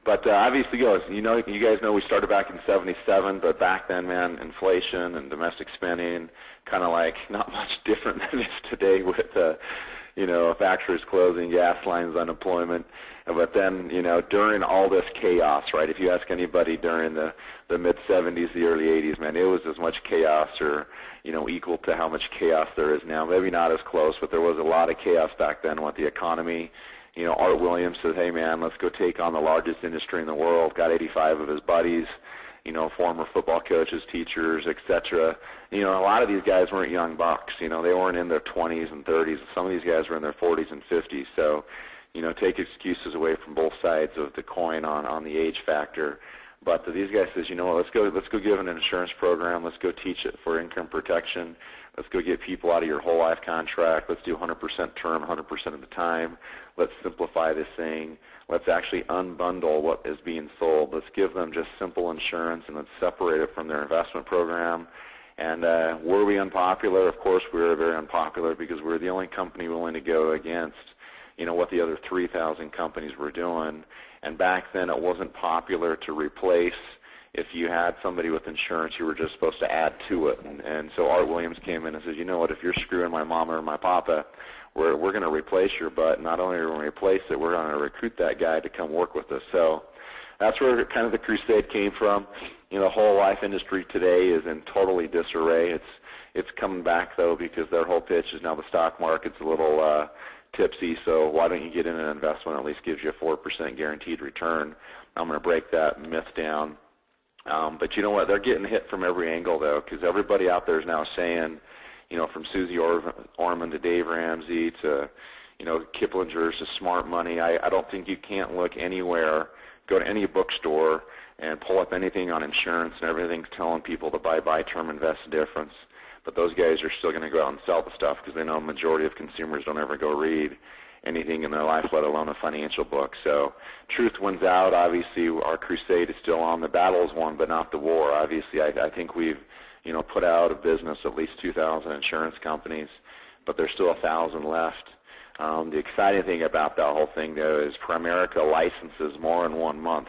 But obviously, you guys know we started back in '77, but back then, man, inflation and domestic spending, kind of like not much different than it is today with, factories closing, gas lines, unemployment. But then, during all this chaos, right, if you ask anybody during the mid-'70s, the early '80s, man, it was as much chaos or, equal to how much chaos there is now. Maybe not as close, but there was a lot of chaos back then with the economy. Art Williams says, hey, man, let's go take on the largest industry in the world. Got 85 of his buddies, former football coaches, teachers, etc. A lot of these guys weren't young bucks. They weren't in their 20s and 30s. Some of these guys were in their 40s and 50s. So, take excuses away from both sides of the coin on the age factor. But these guys says, let's go give an insurance program. Let's go teach it for income protection. Let's go get people out of your whole life contract. Let's do 100% term 100% of the time. Let's simplify this thing. Let's actually unbundle what is being sold. Let's give them just simple insurance and let's separate it from their investment program. And were we unpopular? Of course we were very unpopular because we were the only company willing to go against, what the other 3,000 companies were doing. And back then it wasn't popular to replace. If you had somebody with insurance, you were just supposed to add to it. And so Art Williams came in and says, you know what, if you're screwing my mama or my papa, we're going to replace your butt. Not only are we going to replace it, we're going to recruit that guy to come work with us. So that's where kind of the crusade came from. The whole life industry today is in totally disarray. It's coming back, though, because their whole pitch is now the stock market's a little tipsy, so why don't you get in an investment that at least gives you a 4% guaranteed return? I'm going to break that myth down. But you know what? They're getting hit from every angle, though, because everybody out there is now saying, from Susie Orman to Dave Ramsey to, Kiplinger's to Smart Money. I don't think you can't look anywhere, go to any bookstore and pull up anything on insurance and everything's telling people to buy term, invest difference. But those guys are still going to go out and sell the stuff because they know a majority of consumers don't ever go read anything in their life, let alone a financial book. So truth wins out. Obviously, our crusade is still on. The battle is won, but not the war. Obviously, I think we've, put out of business at least 2,000 insurance companies, but there's still 1,000 left. The exciting thing about that whole thing, though, is Primerica licenses more in 1 month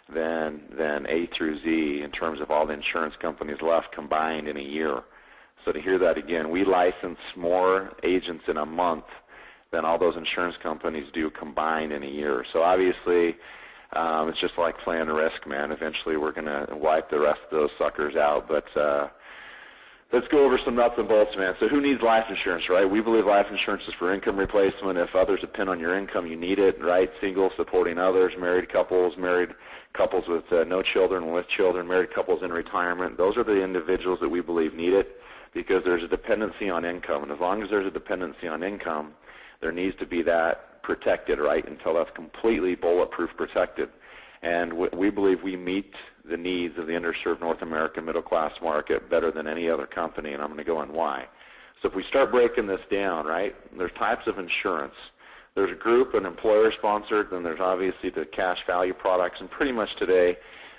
than A through Z in terms of all the insurance companies left combined in a year. So to hear that again, we license more agents in a month than all those insurance companies do combined in a year. So obviously, it's just like playing risk, man. Eventually, we're going to wipe the rest of those suckers out. But let's go over some nuts and bolts, man. So who needs life insurance, right? We believe life insurance is for income replacement. If others depend on your income, you need it, right? Single, supporting others, married couples with no children, with children, married couples in retirement. Those are the individuals that we believe need it because there's a dependency on income. And as long as there's a dependency on income, there needs to be that protected, right, until that's completely bulletproof protected. And we believe we meet the needs of the underserved North American middle-class market better than any other company, and I'm going to go on why. So if we start breaking this down, right, there's types of insurance. There's group and employer-sponsored, then there's obviously the cash value products, and pretty much today,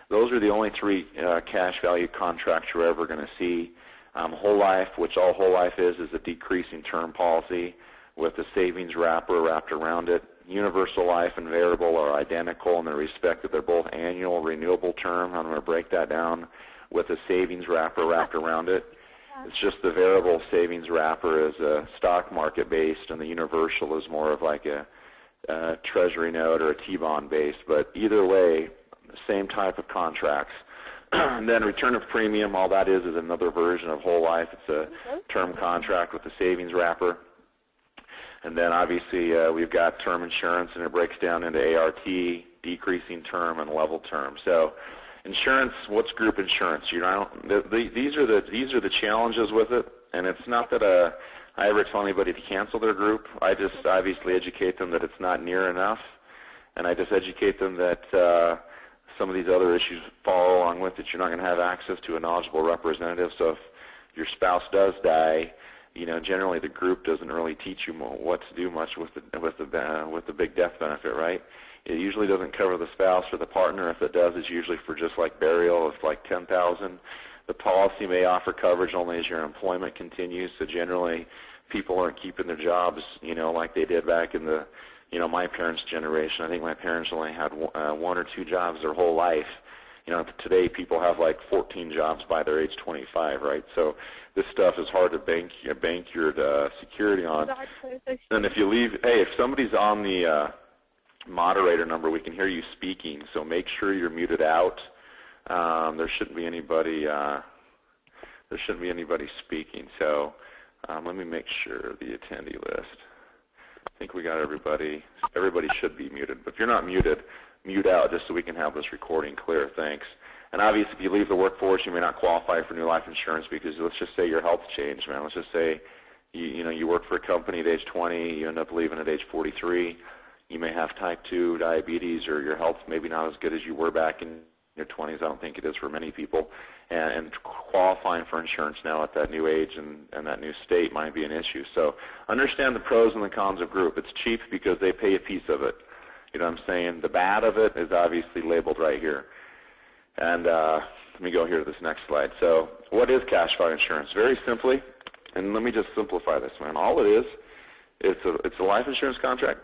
those are the only three cash value contracts you're ever going to see. Whole life, which all whole life is a decreasing term policy with a savings wrapper wrapped around it. Universal life and variable are identical in the respect that they're both annual renewable term. I'm going to break that down with a savings wrapper wrapped around it. It's just the variable savings wrapper is a stock market based, and the universal is more of like a treasury note or a T-bond based. But either way, same type of contracts. And then return of premium, all that is another version of whole life. It's a term contract with a savings wrapper. And then obviously we've got term insurance, and it breaks down into ART, decreasing term, and level term. So insurance, what's group insurance? These are the challenges with it, and it's not that I ever tell anybody to cancel their group. I just obviously educate them that it's not near enough, and I just educate them that some of these other issues follow along with it. You're not going to have access to a knowledgeable representative. So if your spouse does die, generally the group doesn't really teach you what to do much with the big death benefit, right? It usually doesn't cover the spouse or the partner. If it does, it's usually for just like burial. It's like $10,000. The policy may offer coverage only as your employment continues. So generally, people aren't keeping their jobs, like they did back in the my parents' generation. I think my parents only had one or two jobs their whole life. Today people have like 14 jobs by their age 25, right? So this stuff is hard to bank your security on. And if you leave, hey, if somebody's on the moderator number, we can hear you speaking. So make sure you're muted out. There shouldn't be anybody. There shouldn't be anybody speaking. So let me make sure the attendee list. I think we got everybody. Everybody should be muted. But if you're not muted, mute out just so we can have this recording clear. Thanks. And obviously, if you leave the workforce, you may not qualify for new life insurance because let's just say your health changed, man. Let's just say you work for a company at age 20, you end up leaving at age 43. You may have type 2 diabetes, or your health's maybe not as good as you were back in your 20s. I don't think it is for many people. And qualifying for insurance now at that new age and that new state might be an issue. So understand the pros and the cons of group. It's cheap because they pay a piece of it. You know what I'm saying? The bad of it is obviously labeled right here. And let me go here to this next slide. So what is cash value insurance? Very simply, and let me just simplify this, man. All it is, it's a life insurance contract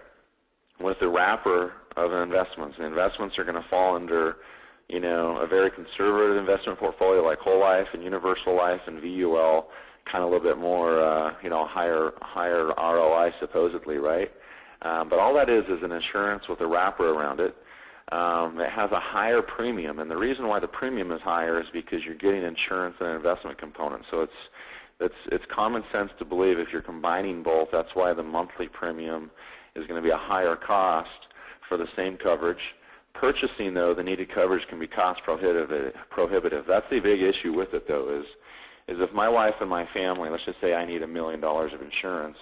with a wrapper of investments. The investments are going to fall under, a very conservative investment portfolio like whole life and universal life and VUL, kind of a little bit more, higher ROI supposedly, right? But all that is an insurance with a wrapper around it. It has a higher premium, and the reason why the premium is higher is because you're getting insurance and an investment component. So it's common sense to believe if you're combining both, that's why the monthly premium is going to be a higher cost for the same coverage. Purchasing, though, the needed coverage can be cost prohibitive. That's the big issue with it, though, is if my wife and my family, let's just say I need $1 million of insurance,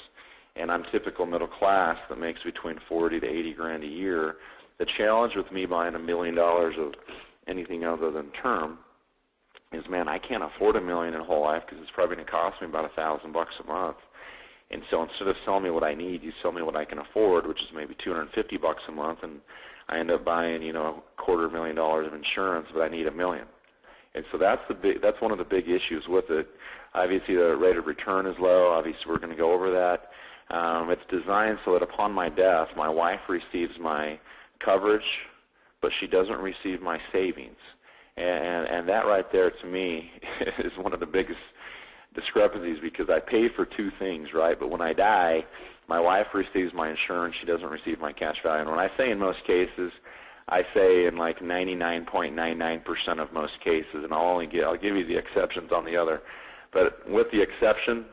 and I'm typical middle class that makes between 40 to 80 grand a year, the challenge with me buying $1 million of anything other than term is, man, I can't afford $1 million in whole life because it's probably going to cost me about $1,000 a month. And so instead of selling me what I need, you sell me what I can afford, which is maybe $250 a month, and I end up buying, $250,000 of insurance, but I need $1 million. And so that's one of the big issues with it. Obviously, the rate of return is low. Obviously, we're going to go over that. It's designed so that upon my death, my wife receives my coverage, but she doesn't receive my savings. And that right there, to me, is one of the biggest discrepancies because I pay for two things, right? But when I die, my wife receives my insurance. She doesn't receive my cash value. And when I say in most cases, I say in like 99.99% of most cases, and I'll give you the exceptions on the other. But with the exception,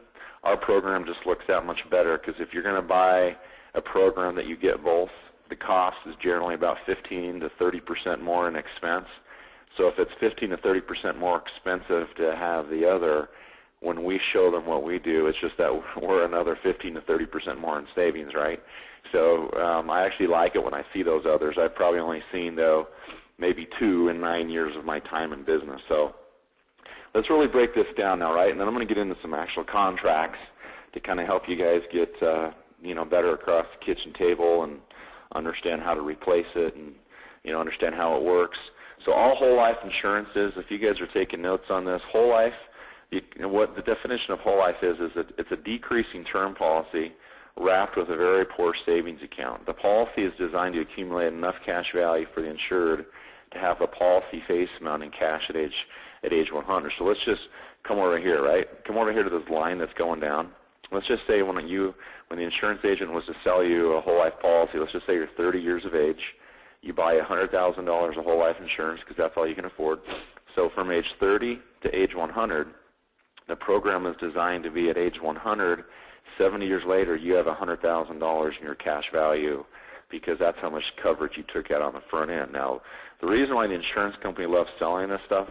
our program just looks that much better because if you're going to buy a program that you get both, the cost is generally about 15 to 30% more in expense. So if it's 15 to 30% more expensive to have the other, when we show them what we do, it's just that we're another 15 to 30% more in savings, right? So I actually like it when I see those others. I've probably only seen, though, maybe 2 in 9 years of my time in business. So let's really break this down now, right? And then I'm going to get into some actual contracts to kind of help you guys get, better across the kitchen table and understand how to replace it and, understand how it works. So all whole life insurance is, if you guys are taking notes on this, whole life, what the definition of whole life is that it's a decreasing term policy wrapped with a very poor savings account. The policy is designed to accumulate enough cash value for the insured to have the policy face amount in cash at age 100. So let's just come over here, right? Come over here to this line that's going down. Let's just say when the insurance agent was to sell you a whole life policy, let's just say you're 30 years of age, you buy $100,000 of whole life insurance because that's all you can afford. So from age 30 to age 100, the program is designed to be at age 100. 70 years later, you have $100,000 in your cash value because that's how much coverage you took out on the front end. Now, the reason why the insurance company loves selling this stuff,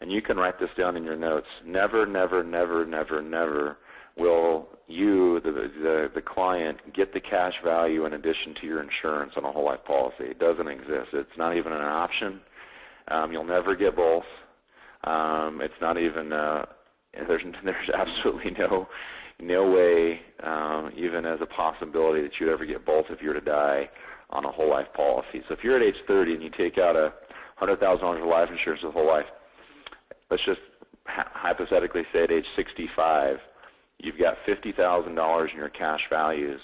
and you can write this down in your notes, never, never, never, never, never will you, the client, get the cash value in addition to your insurance on a whole life policy. It doesn't exist. It's not even an option. You'll never get both. It's not even, there's absolutely no way, even as a possibility, that you'd ever get both if you were to die on a whole life policy. So if you're at age 30 and you take out $100,000 of life insurance with whole life, let's just hypothetically say at age 65, you've got $50,000 in your cash values.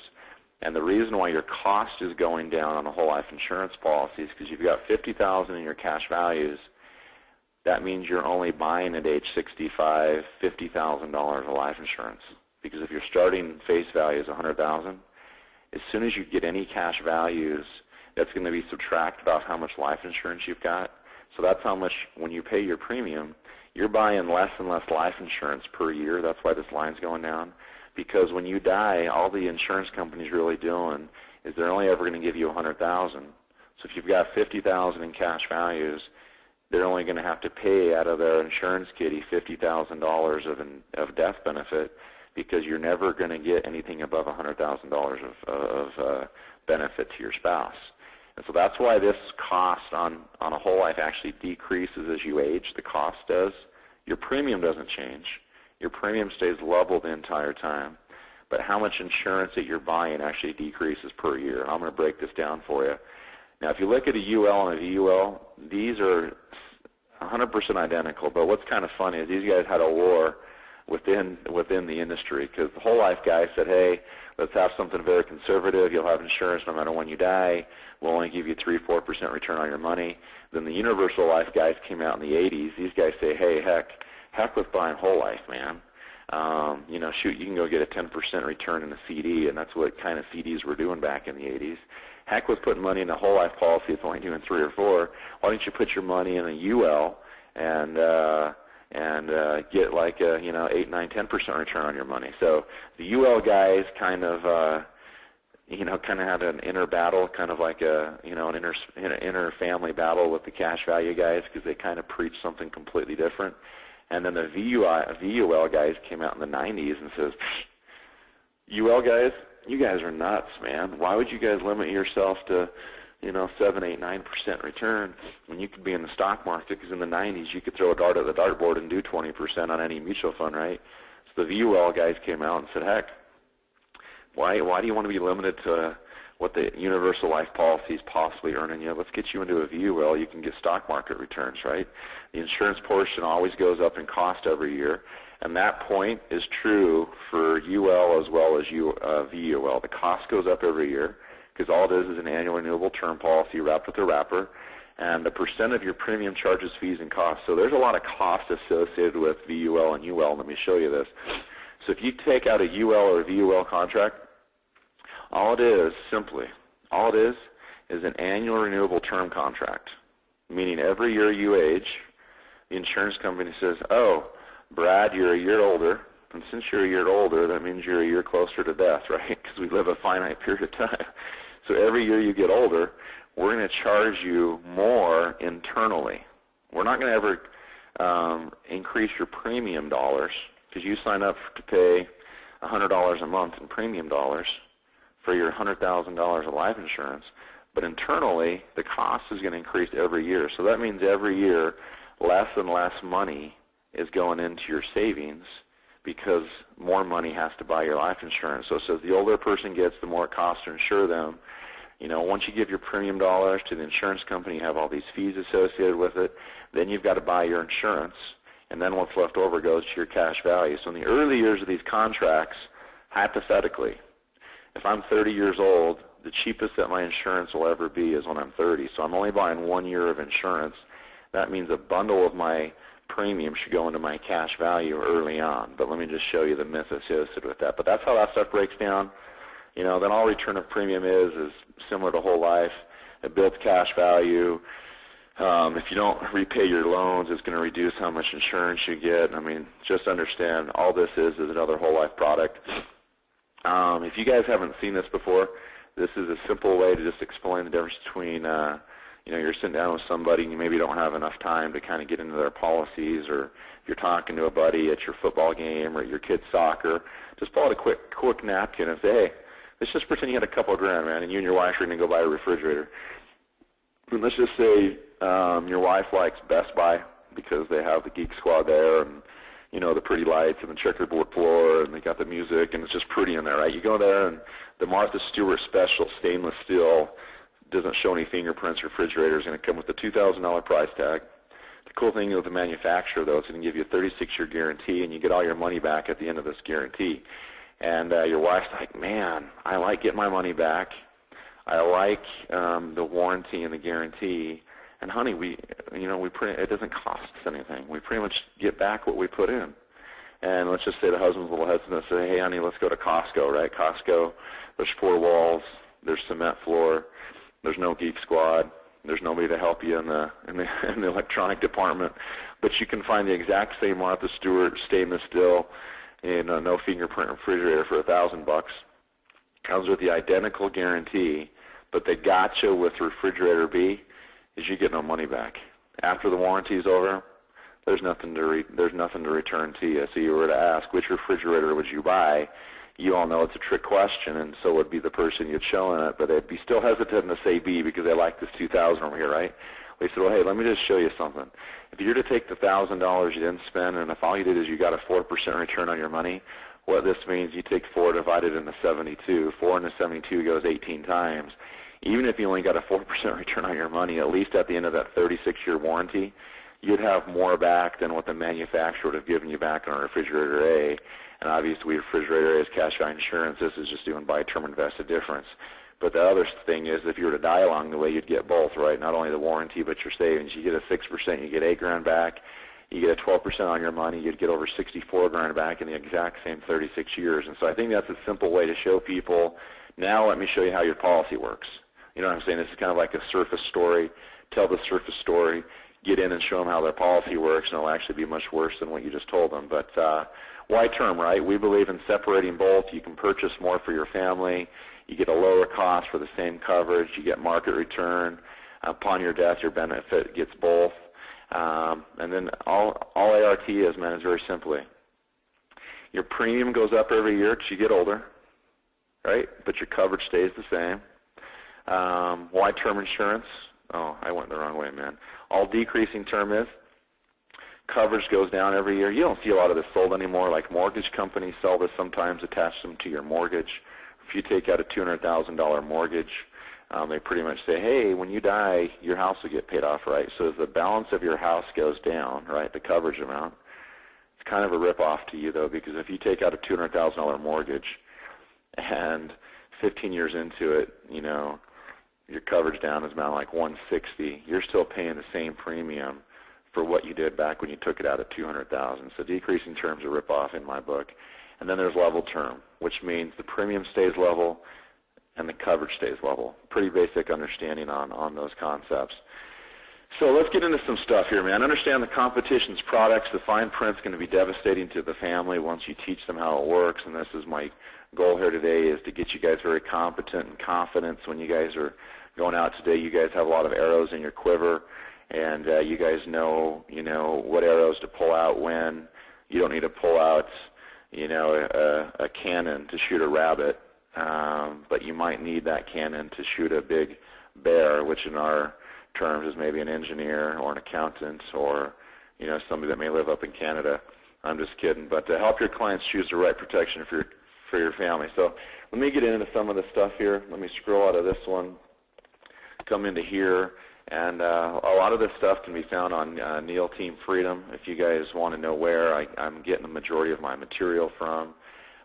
And the reason why your cost is going down on a whole life insurance policy is because you've got $50,000 in your cash values. That means you're only buying at age 65 $50,000 of life insurance. Because if your starting face value is $100,000, as soon as you get any cash values, that's going to be subtracted off how much life insurance you've got. So that's how much, when you pay your premium, you're buying less and less life insurance per year. That's why this line's going down. Because when you die, all the insurance company's really doing is they're only ever going to give you $100,000. So if you've got $50,000 in cash values, they're only going to have to pay out of their insurance kitty $50,000 of death benefit, because you're never going to get anything above $100,000 of benefit to your spouse. And so that's why this cost on a whole life actually decreases as you age. The cost does. Your premium doesn't change. Your premium stays level the entire time. But how much insurance that you're buying actually decreases per year. I'm going to break this down for you. Now, if you look at a UL and a VUL, these are 100% identical. But what's kind of funny is these guys had a war within the industry, because the whole life guy said, hey, let's have something very conservative. You'll have insurance no matter when you die. We'll only give you 3-4% return on your money. Then the universal life guys came out in the 80s. These guys say, hey, heck with buying whole life, man. Shoot, you can go get a 10% return in a CD, and that's what kind of CDs were doing back in the 80s. Heck with putting money in a whole life policy. It's only doing 3 or 4. Why don't you put your money in a UL and get like a 8, 9, 10% return on your money? So the UL guys kind of had an inner battle, kind of like an inner family battle with the cash value guys, because they kind of preach something completely different. And then the VUL guys came out in the 90s and says, UL guys, you guys are nuts, man. Why would you guys limit yourself to 7, 8, 9% return when you could be in the stock market? Because in the 90s, you could throw a dart at the dartboard and do 20% on any mutual fund, right? So the VUL guys came out and said, heck, why do you want to be limited to what the universal life policy is possibly earning you? Let's get you into a VUL. You can get stock market returns, right? The insurance portion always goes up in cost every year. And that point is true for UL as well as VUL. The cost goes up every year, because all it is an annual renewable term policy wrapped with a wrapper, and the percent of your premium charges, fees, and costs. So there's a lot of cost associated with VUL and UL. Let me show you this. So if you take out a UL or a VUL contract, all it is an annual renewable term contract, meaning every year you age, the insurance company says, oh, Brad, you're a year older, and since you're a year older, that means you're a year closer to death, right? Because we live a finite period of time. So every year you get older, we're going to charge you more internally. We're not going to ever increase your premium dollars, because you sign up to pay $100 a month in premium dollars for your $100,000 of life insurance. But internally, the cost is going to increase every year. So that means every year, less and less money is going into your savings, because more money has to buy your life insurance. So as the older a person gets, the more it costs to insure them. Once you give your premium dollars to the insurance company, you have all these fees associated with it. Then you've got to buy your insurance, and then what's left over goes to your cash value. So in the early years of these contracts, hypothetically, if I'm 30 years old, the cheapest that my insurance will ever be is when I'm 30. So I'm only buying 1 year of insurance. That means a bundle of my premium should go into my cash value early on. But let me just show you the myth associated with that. But that's how that stuff breaks down. Then all return of premium is similar to whole life. It builds cash value. If you don't repay your loans, it's going to reduce how much insurance you get. I mean, just understand, all this is another whole life product. If you guys haven't seen this before, this is a simple way to just explain the difference between you're sitting down with somebody and you maybe don't have enough time to kind of get into their policies, or if you're talking to a buddy at your football game or at your kid's soccer, just pull out a quick napkin and say, hey, let's just pretend you had a couple of grand, man, and you and your wife are going to go buy a refrigerator. And let's just say your wife likes Best Buy because they have the Geek Squad there, and the pretty lights and the checkerboard floor, and they got the music, and it's just pretty in there, right? You go there, and the Martha Stewart Special stainless steel, doesn't show any fingerprints, refrigerator is going to come with a $2,000 price tag. The cool thing with the manufacturer, though, it's going to give you a 36-year guarantee, and you get all your money back at the end of this guarantee. And your wife's like, man, I like getting my money back. I like the warranty and the guarantee. And honey, it doesn't cost us anything. We pretty much get back what we put in. And let's just say the husband's a little hesitant to say, hey, honey, let's go to Costco, right? Costco, there's 4 walls, there's cement floor, there's no geek squad, there's nobody to help you in the electronic department. But you can find the exact same Martha Stewart stainless steel in a no fingerprint refrigerator for $1,000. Comes with the identical guarantee, but they got you with refrigerator B is you get no money back. After the warranty is over, there's nothing to return to you. So you were to ask which refrigerator would you buy, you all know it's a trick question, and so would be the person you'd show in it, but they'd be still hesitant to say B because they like this 2,000 over here, right? They said, well, hey, let me just show you something. If you're to take the $1,000 you didn't spend, and if all you did is you got a 4% return on your money, what this means, you take 4 divided into 72. 4 into 72 goes 18 times. Even if you only got a 4% return on your money, at least at the end of that 36-year warranty, you'd have more back than what the manufacturer would have given you back on a refrigerator A. And obviously, refrigerator A is cash value insurance. This is just doing buy term invested difference. But the other thing is, if you were to die along the way, you'd get both, right? Not only the warranty, but your savings. You get a 6%, you get $8,000 back. You get a 12% on your money, you'd get over $64,000 back in the exact same 36 years. And so I think that's a simple way to show people, now let me show you how your policy works. You know what I'm saying? This is kind of like a surface story. Tell the surface story, get in and show them how their policy works, and it'll actually be much worse than what you just told them. But why term, right? We believe in separating both. You can purchase more for your family. You get a lower cost for the same coverage. You get market return. Upon your death, your benefit gets both. And then all ART is, man, is very simply, your premium goes up every year because you get older, right? But your coverage stays the same. Why term insurance? Oh, I went the wrong way, man. All decreasing term is coverage goes down every year. You don't see a lot of this sold anymore. Like mortgage companies sell this sometimes, attach them to your mortgage. If you take out a $200,000 mortgage, they pretty much say, hey, when you die, your house will get paid off, right? So as the balance of your house goes down, right, the coverage amount, it's kind of a rip-off to you, though, because if you take out a $200,000 mortgage and 15 years into it, you know, your coverage down is about like $160, you're still paying the same premium for what you did back when you took it out at $200,000. So decreasing terms are a rip-off in my book. And then there's level term, which means the premium stays level and the coverage stays level. Pretty basic understanding on those concepts. So let's get into some stuff here, man. Understand the competition's products. The fine print's going to be devastating to the family once you teach them how it works, and this is my goal here today, is to get you guys very competent and confident. When you guys are going out today, you guys have a lot of arrows in your quiver, and you guys know, what arrows to pull out when. You don't need to pull out, a cannon to shoot a rabbit, but you might need that cannon to shoot a big bear, which in our terms is maybe an engineer or an accountant or, somebody that may live up in Canada. I'm just kidding. But to help your clients choose the right protection for your family. So let me get into some of the stuff here. Let me scroll out of this one, come into here. And a lot of this stuff can be found on Neil Team Freedom. If you guys want to know where I'm getting the majority of my material from.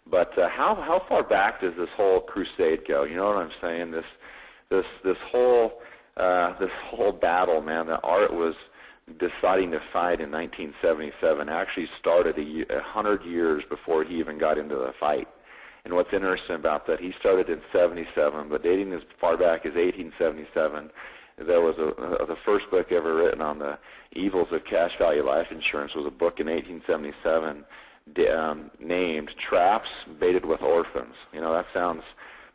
But how far back does this whole crusade go? You know what I'm saying? This whole battle, man, that Art was deciding to fight in 1977 actually started 100 years before he even got into the fight. And what's interesting about that, he started in 77, but dating as far back as 1877. There was the first book ever written on the evils of cash value life insurance was a book in 1877 named Traps Baited with Orphans. That sounds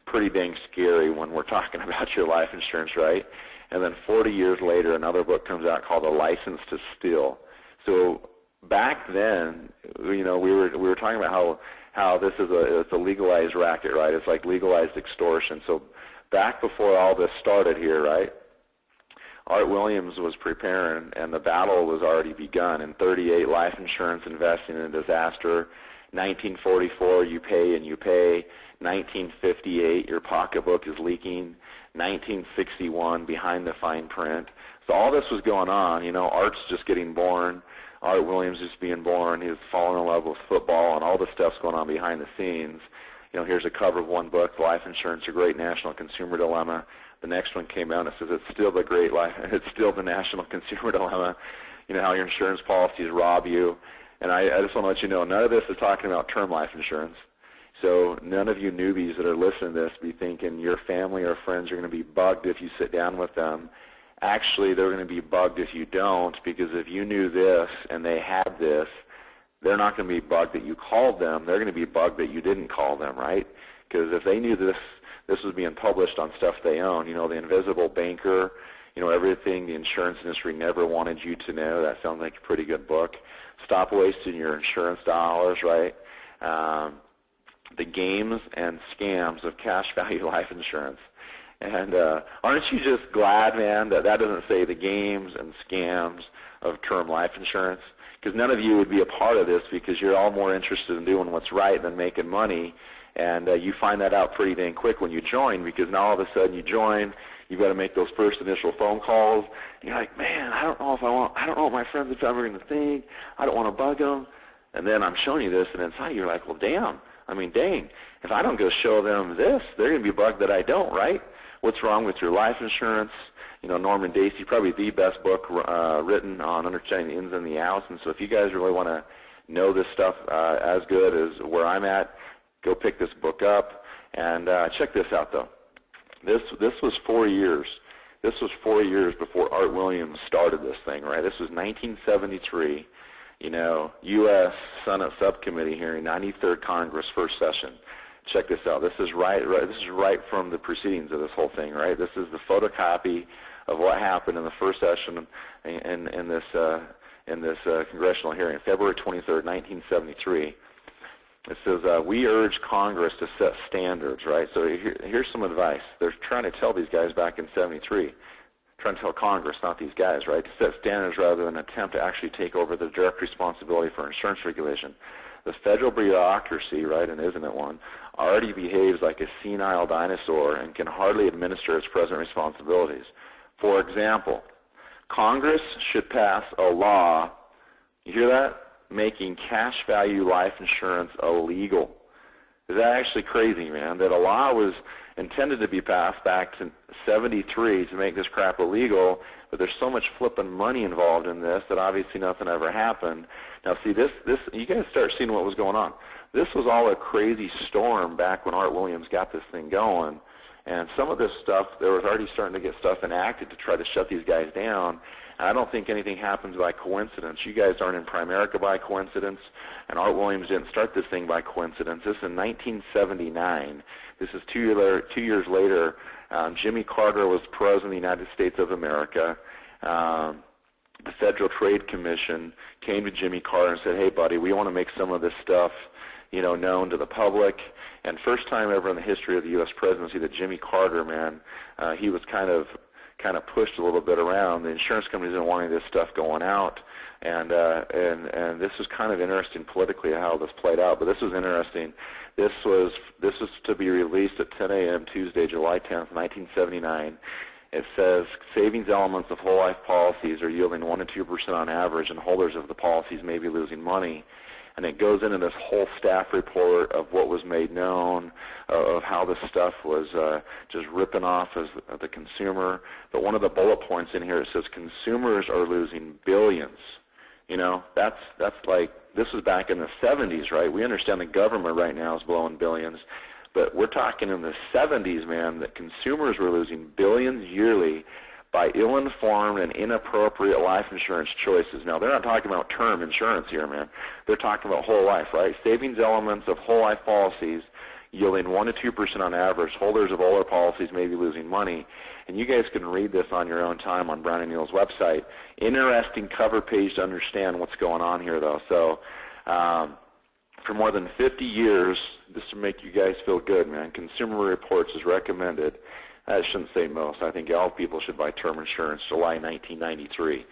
pretty dang scary when we're talking about your life insurance, right? And then 40 years later, another book comes out called A License to Steal. So back then, we were talking about how this is it's a legalized racket, right? It's like legalized extortion. So back before all this started here, right? Art Williams was preparing, and the battle was already begun. In 38, life insurance investing in a disaster. 1944, you pay and you pay. 1958, your pocketbook is leaking. 1961, behind the fine print. So all this was going on. Art's just getting born. Art Williams is being born. He's falling in love with football, and all this stuff's going on behind the scenes. here's a cover of one book, Life Insurance, a Great National Consumer Dilemma. The next one came out and it says it's still it's still the National Consumer Dilemma, how your insurance policies rob you. And I just want to let you know, none of this is talking about term life insurance. So none of you newbies that are listening to this be thinking your family or friends are going to be bugged if you sit down with them. Actually, they're going to be bugged if you don't, because if you knew this and they had this, they're not going to be bugged that you called them. They're going to be bugged that you didn't call them, right? Because if they knew this was being published on stuff they own, The Invisible Banker, everything the insurance industry never wanted you to know. That sounds like a pretty good book. Stop wasting your insurance dollars, right? The games and scams of cash value life insurance. And aren't you just glad, man, that doesn't say the games and scams of term life insurance? Because none of you would be a part of this because you're all more interested in doing what's right than making money. And you find that out pretty dang quick when you join, because now all of a sudden you join, you've got to make those first initial phone calls, and you're like, man, I don't know what my friends and family are going to think. I don't want to bug them. And then I'm showing you this, and inside you're like, well, dang, if I don't go show them this, they're going to be bugged that I don't, right? What's wrong with your life insurance? Norman Dacey, probably the best book written on understanding the ins and the outs. And so if you guys really want to know this stuff as good as where I'm at, go pick this book up. And check this out, though. This was 4 years. This was 4 years before Art Williams started this thing, right? This was 1973, U.S. Senate Subcommittee hearing, 93rd Congress, first session. Check this out. This is right from the proceedings of this whole thing, right? This is the photocopy of what happened in the first session in this congressional hearing, February 23rd, 1973. It says, we urge Congress to set standards, right? So here's some advice. They're trying to tell these guys back in 73, trying to tell Congress, not these guys, right, to set standards rather than attempt to actually take over the direct responsibility for insurance regulation. The federal bureaucracy, right, and isn't it one, already behaves like a senile dinosaur and can hardly administer its present responsibilities. For example, Congress should pass a law, you hear that? Making cash value life insurance illegal. Is that actually crazy, man? That a law was intended to be passed back to 73 to make this crap illegal, but there's so much flipping money involved in this that obviously nothing ever happened. Now see, this you guys start seeing what was going on. This was all a crazy storm back when Art Williams got this thing going, and some of this stuff, there was already starting to get stuff enacted to try to shut these guys down. I don't think anything happens by coincidence. You guys aren't in Primerica by coincidence, and Art Williams didn't start this thing by coincidence. This is in 1979. This is 2 years later. Jimmy Carter was President of the United States of America. The Federal Trade Commission came to Jimmy Carter and said, hey, buddy, we want to make some of this stuff, known to the public. And first time ever in the history of the U.S. presidency that Jimmy Carter, man, he was kind of pushed a little bit around. The insurance companies didn't want any of this stuff going out, and this was kind of interesting politically how this played out. But this was interesting. This was to be released at 10 a.m. Tuesday, July 10th, 1979. It says savings elements of whole life policies are yielding 1 to 2% on average, and holders of the policies may be losing money. And it goes into this whole staff report of what was made known, of how this stuff was just ripping off as the consumer. But one of the bullet points in here, it says consumers are losing billions. That's like, this is back in the 70s, right? We understand the government right now is blowing billions. But we're talking in the 70s, man, that consumers were losing billions yearly by ill-informed and inappropriate life insurance choices. Now, they're not talking about term insurance here, man. They're talking about whole life, right? Savings elements of whole life policies yielding 1 to 2% on average. Holders of older policies may be losing money. And you guys can read this on your own time on Brown & Neal's website. Interesting cover page to understand what's going on here, though. So for more than 50 years, just to make you guys feel good, man, Consumer Reports has recommended, I shouldn't say most, I think all people should buy term insurance, July 1993.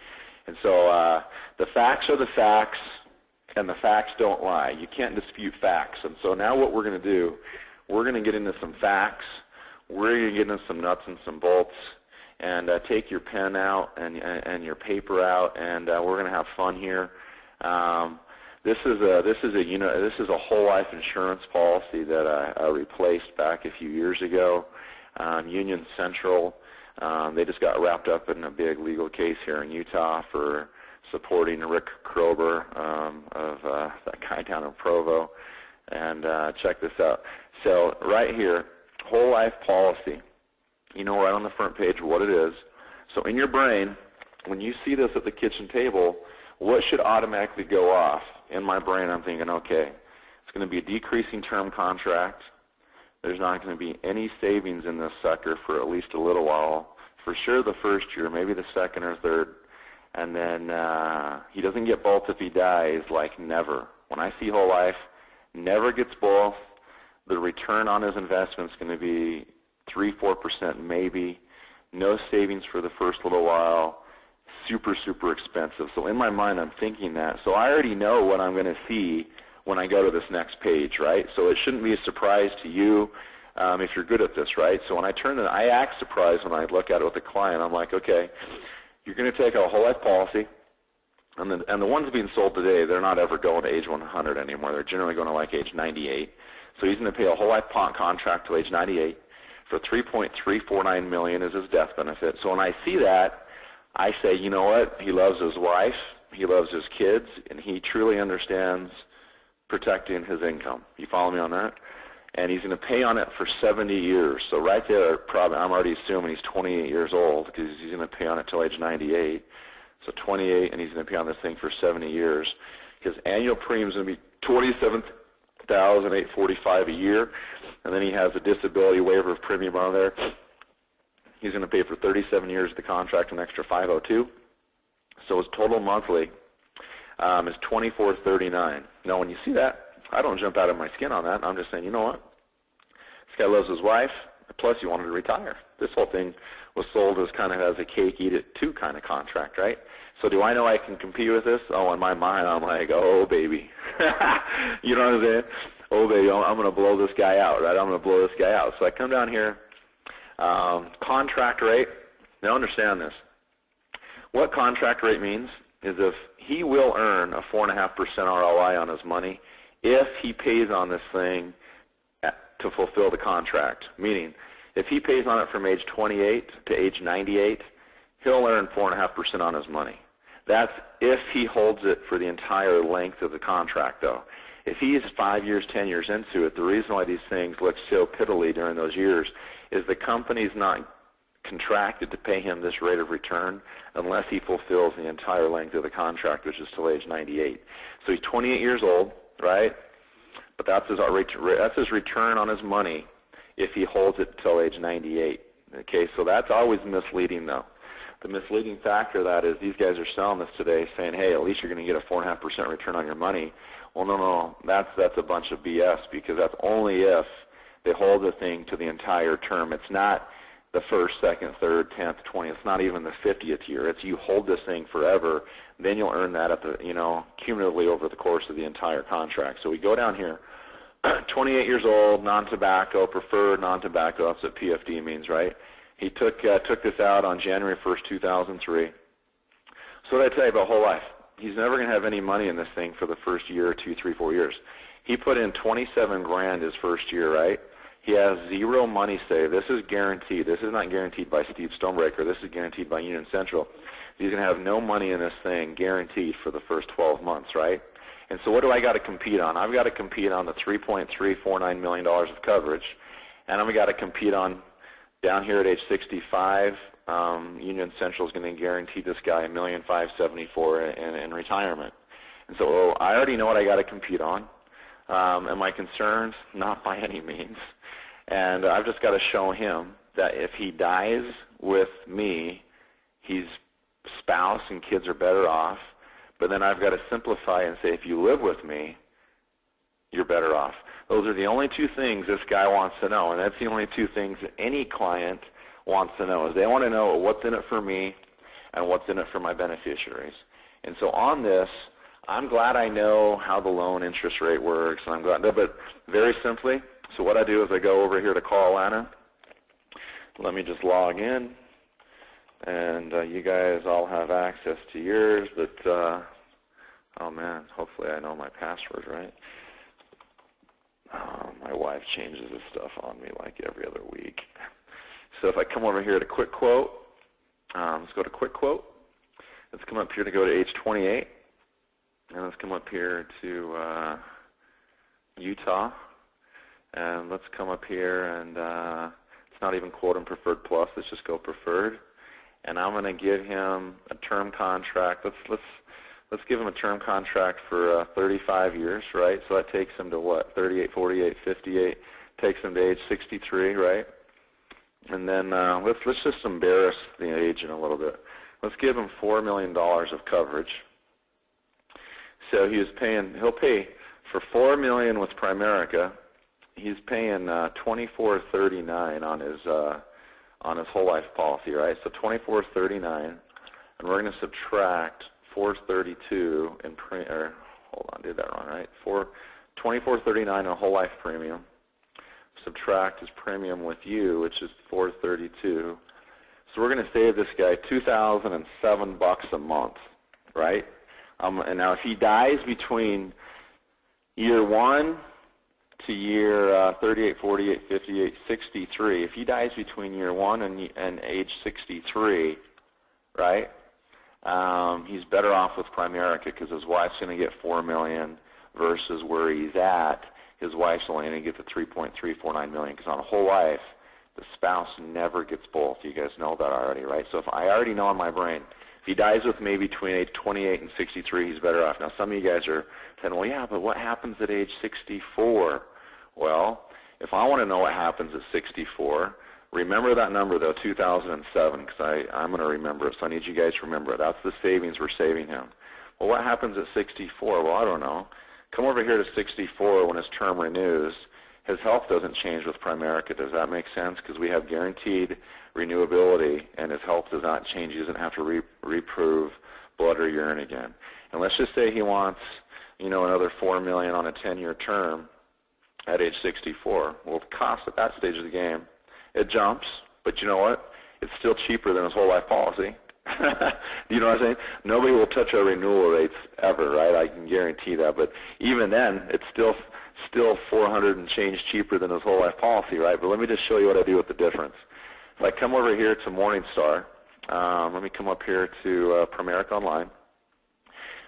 And so the facts are the facts, and the facts don't lie. You can't dispute facts. And so now what we're going to do, we're going to get into some facts, we're going to get into some nuts and some bolts, and take your pen out and your paper out, and we're going to have fun here. This is a whole life insurance policy that I replaced back a few years ago. Union Central, they just got wrapped up in a big legal case here in Utah for supporting Rick Krober of that guy down in Provo. And check this out. So right here, whole life policy. You know right on the front page what it is. So in your brain, when you see this at the kitchen table, what should automatically go off? In my brain, I'm thinking, okay, it's going to be a decreasing term contract. There's not going to be any savings in this sucker for at least a little while. For sure the first year, maybe the second or third. And then he doesn't get both if he dies, like never. When I see whole life, never gets both. The return on his investment is going to be 3-4% maybe. No savings for the first little while. Super, super expensive. So in my mind, I'm thinking that. So I already know what I'm going to see when I go to this next page, right? So it shouldn't be a surprise to you if you're good at this, right? So when I turn I act surprised when I look at it with the client. I'm like, okay, you're going to take a whole life policy, and the ones being sold today, they're not ever going to age 100 anymore. They're generally going to like age 98. So he's going to pay a whole life contract to age 98 for $3.349 million is his death benefit. So when I see that, I say, you know what? He loves his wife, he loves his kids, and he truly understands protecting his income. You follow me on that? And he's going to pay on it for 70 years. So right there, probably I'm already assuming he's 28 years old because he's going to pay on it till age 98. So 28, and he's going to pay on this thing for 70 years. His annual premium is going to be $27,845 a year, and then he has a disability waiver of premium on there. He's going to pay for 37 years of the contract, an extra $502. So his total monthly is $24.39. Now, when you see that, I don't jump out of my skin on that. I'm just saying, you know what? This guy loves his wife, plus he wanted to retire. This whole thing was sold as kind of as a cake, eat it too kind of contract, right? So do I know I can compete with this? Oh, in my mind, I'm like, oh, baby. You know what I'm saying? Oh, baby, I'm going to blow this guy out, right? I'm going to blow this guy out. So I come down here. Contract rate, now understand this. What contract rate means is if he will earn a 4.5% ROI on his money if he pays on this thing to fulfill the contract. Meaning, if he pays on it from age 28 to age 98, he'll earn 4.5% on his money. That's if he holds it for the entire length of the contract, though. If he's 5 years, 10 years into it, the reason why these things look so piddly during those years is the company's not contracted to pay him this rate of return unless he fulfills the entire length of the contract, which is till age 98. So he's 28 years old, right? But that's his return on his money if he holds it till age 98. Okay, so that's always misleading, though. The misleading factor of that is these guys are selling this today saying, hey, at least you're going to get a 4.5% return on your money. Well, no, that's a bunch of BS because that's only if they hold the thing to the entire term. It's not the first, second, third, 10th, 20th. It's not even the 50th year. It's you hold this thing forever, then you'll earn that at the, cumulatively over the course of the entire contract. So we go down here, 28 years old, non-tobacco, preferred non-tobacco. That's what PFD means, right? He took this out on January 1st, 2003. So what did I tell you about whole life? He's never going to have any money in this thing for the first year, 2, 3, 4 years. He put in 27 grand his first year, right? He has zero money saved. This is guaranteed. This is not guaranteed by Steve Stonebreaker. This is guaranteed by Union Central. He's going to have no money in this thing guaranteed for the first 12 months, right? And so what do I got to compete on? I've got to compete on the $3.349 million of coverage, and I've got to compete on down here at age 65. Union Central is going to guarantee this guy $1,574,000 in retirement. And so I already know what I got to compete on. Am I concerned? Not by any means. And I've just got to show him that if he dies with me, his spouse and kids are better off. But then I've got to simplify and say, if you live with me, you're better off. Those are the only two things this guy wants to know, and that's the only two things that any client wants to know, is they want to know what's in it for me and what's in it for my beneficiaries. And so on this, I'm glad I know how the loan interest rate works, and I'm glad, but very simply, so what I do is I go over here to Call Atlanta. Let me just log in, and you guys all have access to yours, but Oh man, hopefully I know my password right. My wife changes this stuff on me like every other week. So if I come over here to quick quote, let's go to quick quote. Let's come up here to go to age 28. And let's come up here to Utah. And let's come up here and it's not even quote and preferred plus. Let's just go preferred. And I'm going to give him a term contract. Let's give him a term contract for 35 years, right? So that takes him to what? 38, 48, 58. Takes him to age 63, right? And then let's just embarrass the agent a little bit. Let's give him $4 million of coverage. So he'll pay for $4 million with Primerica. He's paying $24.39 on his whole life policy, right? So $24.39, and we're going to subtract $432 in hold on, did that wrong, right? $24.39 on whole life premium. Subtract his premium with you, which is $432. So we're going to save this guy $2,007 a month, right? And now if he dies between year 1 to year 38, 48, 58, 63, if he dies between year 1 and age 63, right, he's better off with Primerica because his wife's going to get $4 million versus where he's at. His wife's only going to get the $3.349 million because on a whole life, the spouse never gets both. You guys know that already, right? So if I already know in my brain, if he dies with me between age 28 and 63, he's better off. Now, some of you guys are saying, well, yeah, but what happens at age 64? Well, if I want to know what happens at 64, remember that number, though, 2007, because I'm going to remember it, so I need you guys to remember it. That's the savings we're saving him. Well, what happens at 64? Well, I don't know. Come over here to 64 when his term renews. His health doesn't change with Primerica. Does that make sense? Because we have guaranteed renewability, and his health does not change. He doesn't have to reprove blood or urine again. And let's just say he wants, another $4 million on a 10-year term at age 64. Well, the cost at that stage of the game, it jumps, but you know what? It's still cheaper than his whole life policy. You know what I'm saying? Nobody will touch our renewal rates ever, right? I can guarantee that. But even then, it's still 400 and change cheaper than his whole life policy, right? But let me just show you what I do with the difference. If I come over here to Morningstar, let me come up here to Primerica Online.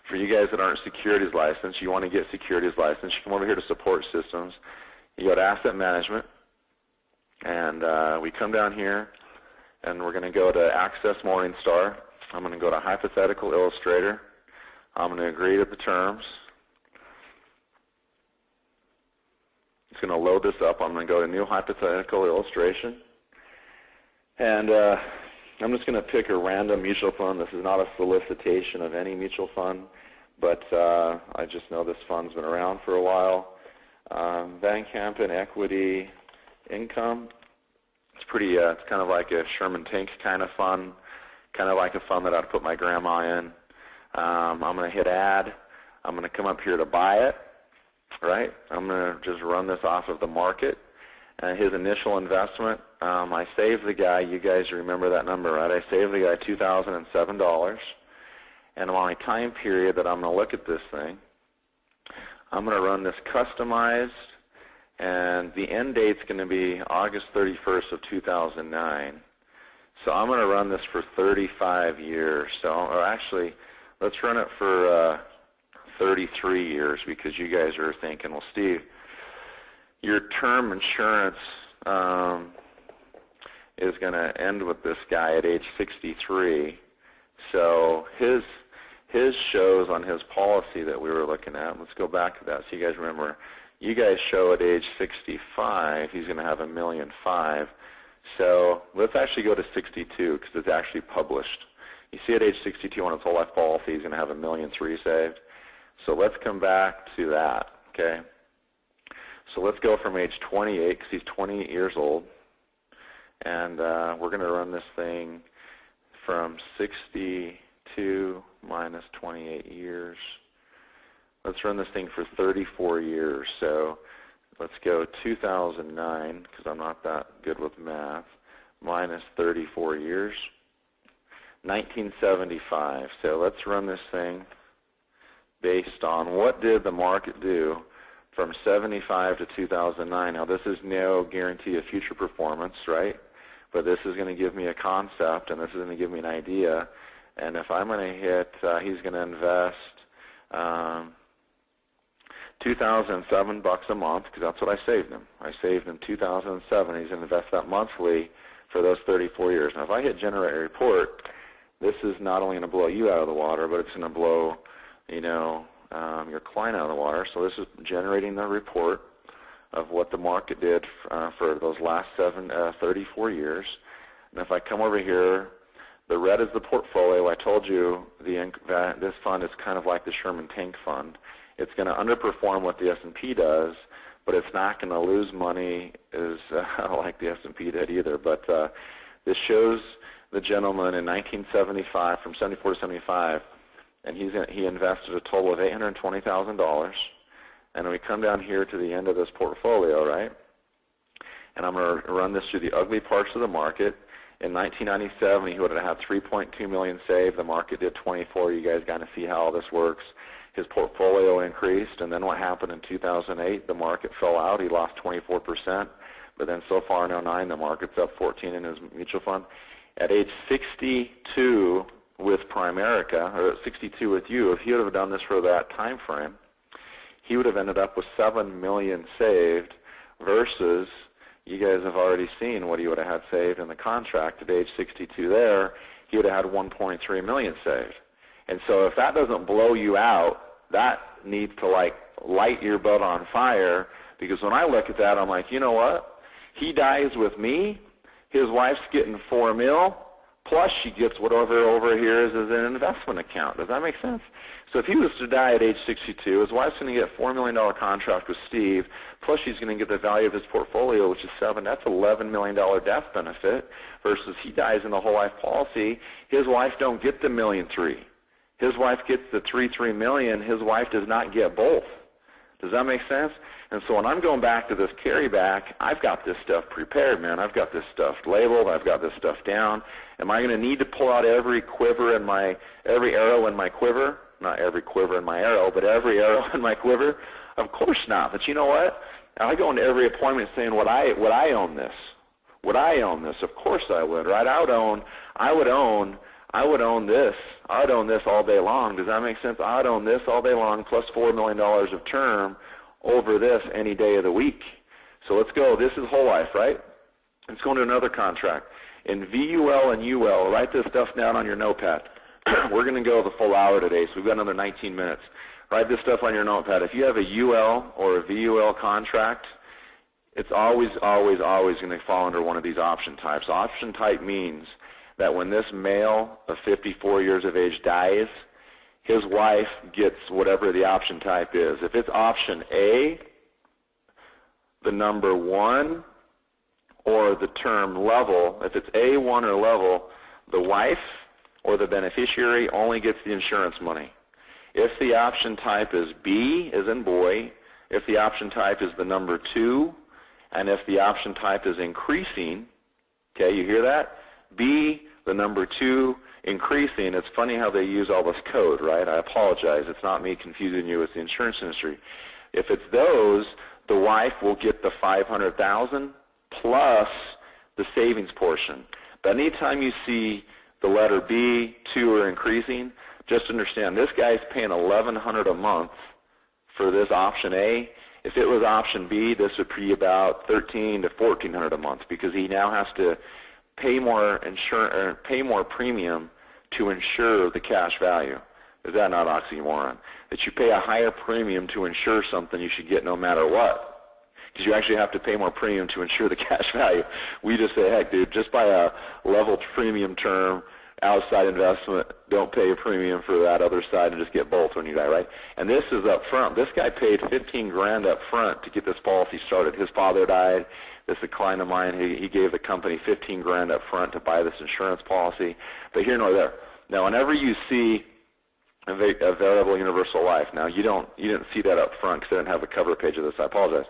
For you guys that aren't securities licensed, you want to get securities licensed, you come over here to support systems. You go to asset management, and we come down here, and we're going to go to Access Morningstar. I'm going to go to Hypothetical Illustrator. I'm going to agree to the terms. It's going to load this up. I'm going to go to New Hypothetical Illustration. And I'm just going to pick a random mutual fund. This is not a solicitation of any mutual fund, but I just know this fund's been around for a while. Van Kampen Equity Income. It's pretty, it's kind of like a Sherman Tank kind of fund, kind of like a fund that I'd put my grandma in. I'm going to hit add. I'm going to come up here to buy it, right? I'm going to just run this off of the market. His initial investment, I saved the guy, you guys remember that number, right? I saved the guy $2,007. And on my time period that I'm going to look at this thing, I'm going to run this customized, and the end date's going to be August 31st of 2009. So I'm going to run this for 35 years. So, or actually, let's run it for 33 years because you guys are thinking, well, Steve, your term insurance is going to end with this guy at age 63. So his shows on his policy that we were looking at, let's go back to that so you guys remember. You guys show at age 65, he's going to have $1.5 million. So let's actually go to 62 because it's actually published. You see at age 62 on his whole life policy, he's going to have $1.3 million saved. So let's come back to that, okay? So let's go from age 28 because he's 28 years old. And we're going to run this thing from 62 minus 28 years. Let's run this thing for 34 years. So let's go 2009, because I'm not that good with math, minus 34 years. 1975. So let's run this thing based on what did the market do from 75 to 2009. Now, this is no guarantee of future performance, right? But this is going to give me a concept, and this is going to give me an idea. And if I'm going to hit, he's going to invest $2,007 a month, because that's what I saved him. I saved him 2007. He's going to invest that monthly for those 34 years. Now, if I hit generate report, this is not only going to blow you out of the water, but it's going to blow, your client out of the water. So this is generating the report of what the market did for those last 34 years. And if I come over here, the red is the portfolio. I told you this fund is kind of like the Sherman Tank Fund. It's going to underperform what the S&P does, but it's not going to lose money as like the S&P did either. But this shows the gentleman in 1975, from 74 to 75, and he invested a total of $820,000. And we come down here to the end of this portfolio, right? And I'm going to run this through the ugly parts of the market. In 1997, he would have had $3.2 million saved. The market did 24. You guys got to see how all this works. His portfolio increased, and then what happened in 2008? The market fell out. He lost 24%. But then so far in 2009, the market's up 14 in his mutual fund. At age 62 with Primerica, or at 62 with you, if he would have done this for that time frame, he would have ended up with $7 million saved versus, you guys have already seen what he would have had saved in the contract at age 62 there. He would have had $1.3 million saved. And so if that doesn't blow you out, that needs to light your butt on fire, because when I look at that, I'm like, you know what? He dies with me. His wife's getting $4 million, plus she gets whatever over here is an investment account. Does that make sense? So if he was to die at age 62, his wife's going to get a $4 million contract with Steve, plus she's going to get the value of his portfolio, which is $7. That's $11 million death benefit, versus he dies in the whole life policy. His wife don't get the $1.3 million. His wife gets the $3 million. His wife does not get both. Does that make sense? And so when I'm going back to this carryback, I've got this stuff prepared, man. I've got this stuff labeled. I've got this stuff down. Am I going to need to pull out every arrow in my quiver? Not every quiver in my arrow, but every arrow in my quiver? Of course not. But you know what? I go into every appointment saying, would I own this? Would I own this? Of course I would, right? I would own this. I would own this all day long. Does that make sense? I would own this all day long, plus $4 million of term over this any day of the week. So let's go. This is whole life, right? Let's go into another contract. In VUL and UL, write this stuff down on your notepad. We're going to go the full hour today, so we've got another 19 minutes. Write this stuff on your notepad. If you have a UL or a VUL contract, it's always going to fall under one of these option types. Option type means that when this male of 54 years of age dies, his wife gets whatever the option type is. If it's option A, the number 1, or the term level, if it's A1 or level, the wife or the beneficiary only gets the insurance money. If the option type is B, as in boy, if the option type is the number 2, and if the option type is increasing, okay, you hear that? B, the number 2, increasing. It's funny how they use all this code, right? I apologize. It's not me confusing you with the insurance industry. If it's those, the wife will get the $500,000 plus the savings portion. But anytime you see the letter B, 2, or increasing, just understand this guy's paying $1,100 a month for this option A. If it was option B, this would be about $1,300 to $1,400 a month, because he now has to pay more premium to insure the cash value. Is that not oxymoron? That you pay a higher premium to insure something you should get no matter what. Because you actually have to pay more premium to insure the cash value. We just say, heck, dude, just buy a level premium term, outside investment, don't pay a premium for that other side, and just get both when you die, right? And this is up front. This guy paid $15,000 up front to get this policy started. His father died. This is a client of mine. He gave the company $15,000 up front to buy this insurance policy. But here nor there. Now, whenever you see a variable universal life, now you didn't see that up front because I didn't have a cover page of this. I apologize.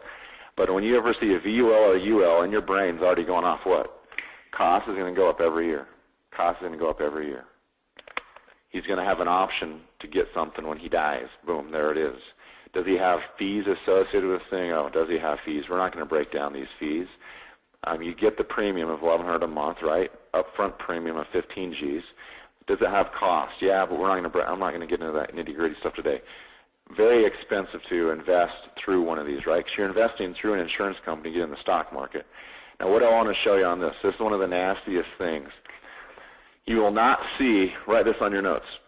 But when you ever see a VUL or a UL, and your brain's already going off what? Cost is going to go up every year. Cost is going to go up every year. He's going to have an option to get something when he dies. Boom, there it is. Does he have fees associated with this thing? Oh, does he have fees? We're not going to break down these fees. You get the premium of $1,100 a month, right? Upfront premium of 15 Gs. Does it have cost? Yeah, but I'm not going to get into that nitty-gritty stuff today. Very expensive to invest through one of these, right? Because you're investing through an insurance company to get in the stock market. Now, what I want to show you on this is one of the nastiest things. You will not see, write this on your notes,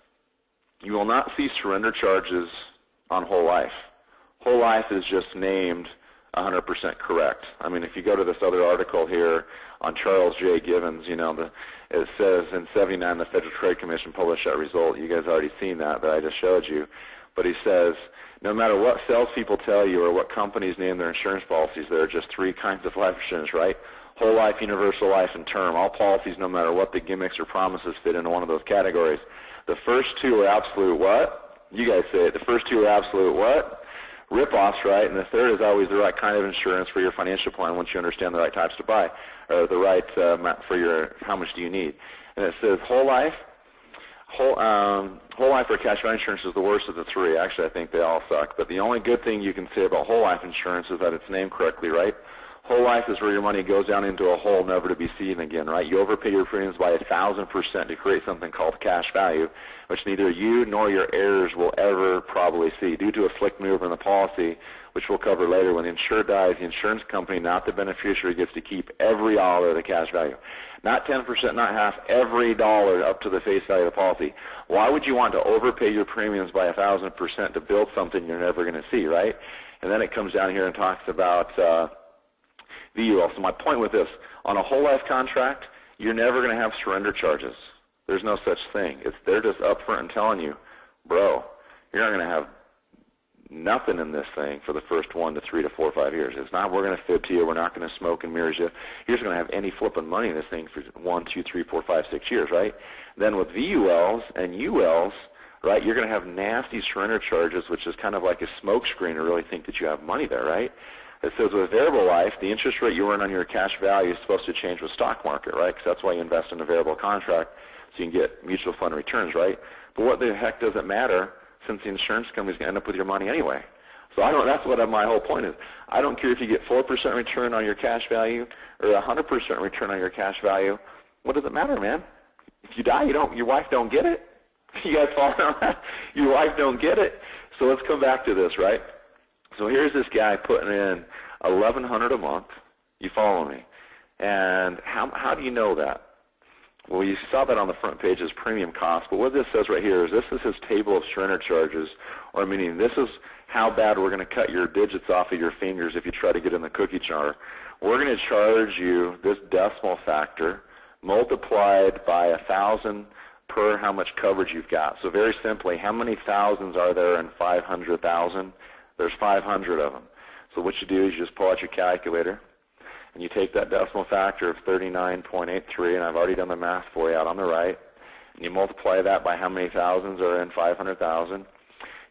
you will not see surrender charges on whole life. Whole life is just named 100% correct. I mean, if you go to this other article here on Charles J. Givens, you know, it says in 79 the Federal Trade Commission published that result. You guys already seen that I just showed you. But he says, no matter what salespeople tell you or what companies name their insurance policies, there are just three kinds of life insurance, right? Whole life, universal life, and term. All policies, no matter what the gimmicks or promises, fit into one of those categories. The first two are absolute what? You guys say it. The first two are absolute what? Rip-offs, right? And the third is always the right kind of insurance for your financial plan once you understand the right types to buy, or the right for your how much do you need. And it says whole life. Whole life or cash value insurance is the worst of the three. Actually, I think they all suck. But the only good thing you can say about whole life insurance is that it's named correctly, right? Whole life is where your money goes down into a hole never to be seen again, right? You overpay your premiums by 1,000% to create something called cash value, which neither you nor your heirs will ever probably see due to a slick maneuver in the policy, which we'll cover later. When the insured dies, the insurance company, not the beneficiary, gets to keep every dollar of the cash value. Not 10%, not half, every dollar up to the face value of the policy. Why would you want to overpay your premiums by 1,000% to build something you're never going to see, right? And then it comes down here and talks about VUL. So my point with this, on a whole life contract, you're never going to have surrender charges. There's no such thing. They're just upfront and telling you, bro, you're not going to have nothing in this thing for the first 1 to 3 to 4 or 5 years. It's not we're going to fib to you. We're not going to smoke and mirrors you. You're just going to have any flipping money in this thing for 1, 2, 3, 4, 5, 6 years, right? Then with VULs and ULs, right, you're going to have nasty surrender charges, which is kind of like a smoke screen to really think that you have money there, right? It says with variable life, the interest rate you earn on your cash value is supposed to change with stock market, right? Because that's why you invest in a variable contract, so you can get mutual fund returns, right? But what the heck does it matter, since the insurance company's going to end up with your money anyway? So that's what my whole point is. I don't care if you get 4% return on your cash value or 100% return on your cash value. What does it matter, man? If you die, your wife don't get it. You guys follow that? Your wife don't get it. So let's come back to this, right? So here's this guy putting in $1,100 a month. You follow me? And how do you know that? Well, you saw that on the front page as premium cost, but what this says right here is this is his table of surrender charges, or meaning this is how bad we're going to cut your digits off of your fingers if you try to get in the cookie jar. We're going to charge you this decimal factor multiplied by 1,000 per how much coverage you've got. So very simply, how many thousands are there in 500,000? There's 500 of them. So what you do is you just pull out your calculator, and you take that decimal factor of 39.83, and I've already done the math for you out on the right, and you multiply that by how many thousands are in 500,000.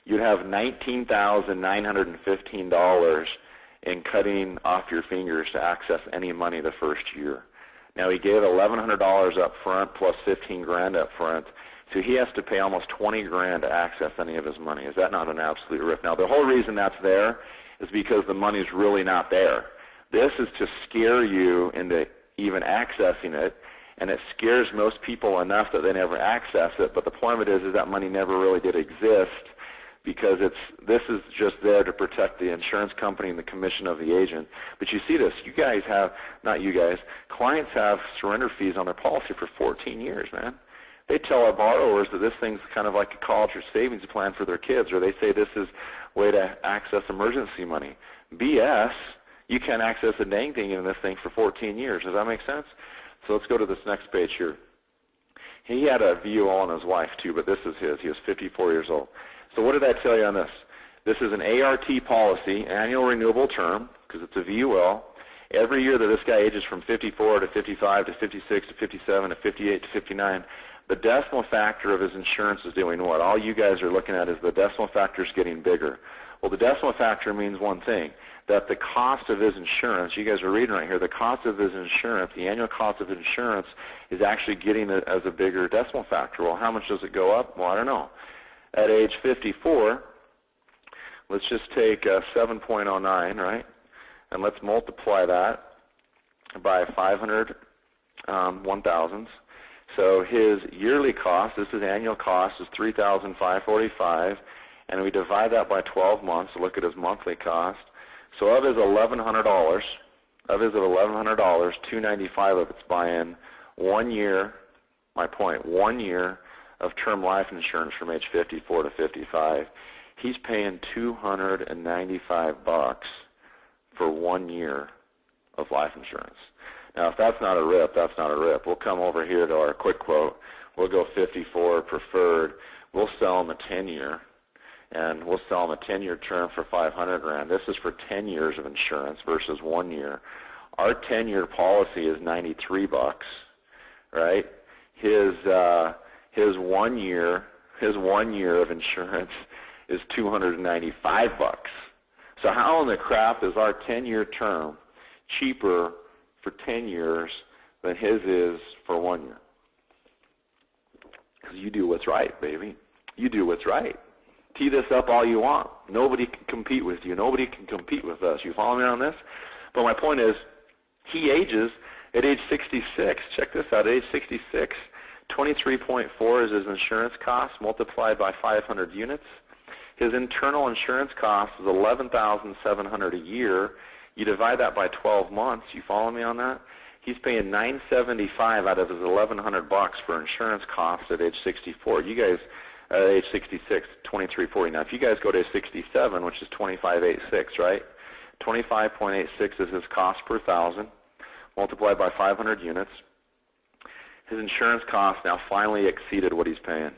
You'd have $19,915 in cutting off your fingers to access any money the first year. Now he gave $1,100 up front plus 15 grand up front, so he has to pay almost 20 grand to access any of his money. Is that not an absolute rip? Now the whole reason that's there is because the money's really not there. This is to scare you into even accessing it, and it scares most people enough that they never access it. But the point of it is that money never really did exist, because this is just there to protect the insurance company and the commission of the agent. But you see this, you guys have, not you guys, clients have surrender fees on their policy for 14 years, man. They tell our borrowers that this thing's kind of like a college or savings plan for their kids, or they say this is a way to access emergency money. BS. You can't access a dang thing in this thing for 14 years. Does that make sense? So let's go to this next page here. He had a VUL on his wife too, but this is his. He was 54 years old. So what did I tell you on this? This is an ART policy, annual renewable term, because it's a VUL. Every year that this guy ages from 54 to 55 to 56 to 57 to 58 to 59, the decimal factor of his insurance is doing what? All you guys are looking at is the decimal factor is getting bigger. Well, the decimal factor means one thing, that the cost of his insurance, you guys are reading right here, the cost of his insurance, the annual cost of insurance is actually getting it as a bigger decimal factor. Well, how much does it go up? Well, I don't know. At age 54, let's just take 7.09, right? And let's multiply that by 500 1,000s. So his yearly cost, this is annual cost, is $3,545, and we divide that by 12 months to look at his monthly cost. So of his $1,100, $295 of it's buying 1 year, my point, 1 year of term life insurance from age 54 to 55. He's paying $295 for 1 year of life insurance. Now, if that's not a rip, that's not a rip. We'll come over here to our quick quote. We'll go 54 preferred. We'll sell him a 10-year, and we'll sell him a 10-year term for $500,000. This is for 10 years of insurance versus 1 year. Our 10-year policy is $93, right? His 1 year of insurance is $295. So how in the crap is our 10-year term cheaper for 10 years than his is for 1 year? Because you do what's right, baby. You do what's right. Tee this up all you want. Nobody can compete with you. Nobody can compete with us. You follow me on this? But my point is, he ages at age 66. Check this out. At age 66, 23.4 is his insurance cost multiplied by 500 units. His internal insurance cost is $11,700 a year. You divide that by 12 months. You follow me on that? He's paying $975 out of his $1,100 for insurance costs at age 64. You guys, at age 66, $23.40. Now, if you guys go to 67, which is $25.86, right? $25.86 is his cost per thousand, multiplied by 500 units. His insurance cost now finally exceeded what he's paying,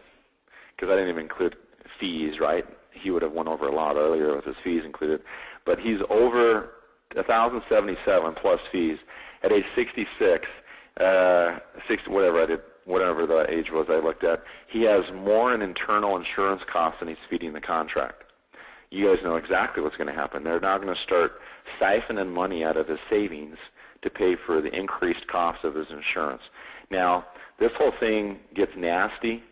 because I didn't even include fees, right? He would have went over a lot earlier with his fees included, but he's over $1,077 plus fees at age 66. 60, whatever the age was I looked at, he has more in internal insurance costs than he's feeding the contract. You guys know exactly what's going to happen. They're now going to start siphoning money out of his savings to pay for the increased cost of his insurance. Now, this whole thing gets nasty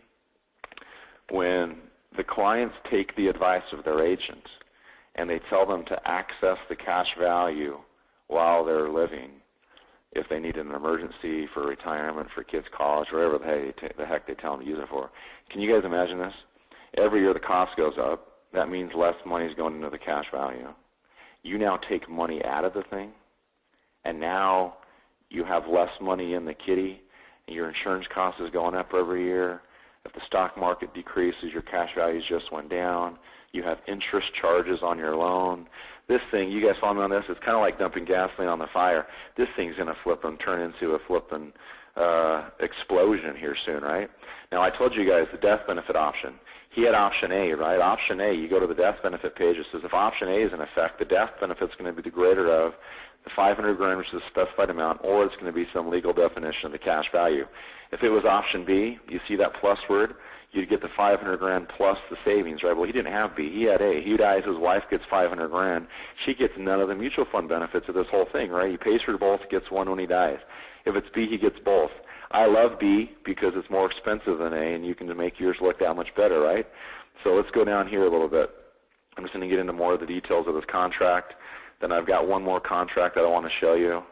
when the clients take the advice of their agents and they tell them to access the cash value while they're living if they need an emergency for retirement, for kids' college, whatever the heck they tell them to use it for. Can you guys imagine this? Every year the cost goes up. That means less money is going into the cash value. You now take money out of the thing, and now you have less money in the kitty, and your insurance cost is going up every year. If the stock market decreases, your cash values just went down. You have interest charges on your loan. This thing, you guys follow me on this? It's kind of like dumping gasoline on the fire. This thing's going to flip and turn into a flipping explosion here soon, right? Now, I told you guys the death benefit option. He had option A, right? Option A, you go to the death benefit page. It says if option A is in effect, the death benefit's going to be the greater of the $500,000, which is a specified amount, or it's going to be some legal definition of the cash value. If it was option B, you see that plus word, you'd get the $500,000 plus the savings, right? Well, he didn't have B. He had A. He dies, his wife gets $500,000. She gets none of the mutual fund benefits of this whole thing, right? He pays for both, gets one when he dies. If it's B, he gets both. I love B because it's more expensive than A, and you can make yours look that much better, right? So let's go down here a little bit. I'm just going to get into more of the details of this contract. Then I've got one more contract that I want to show you.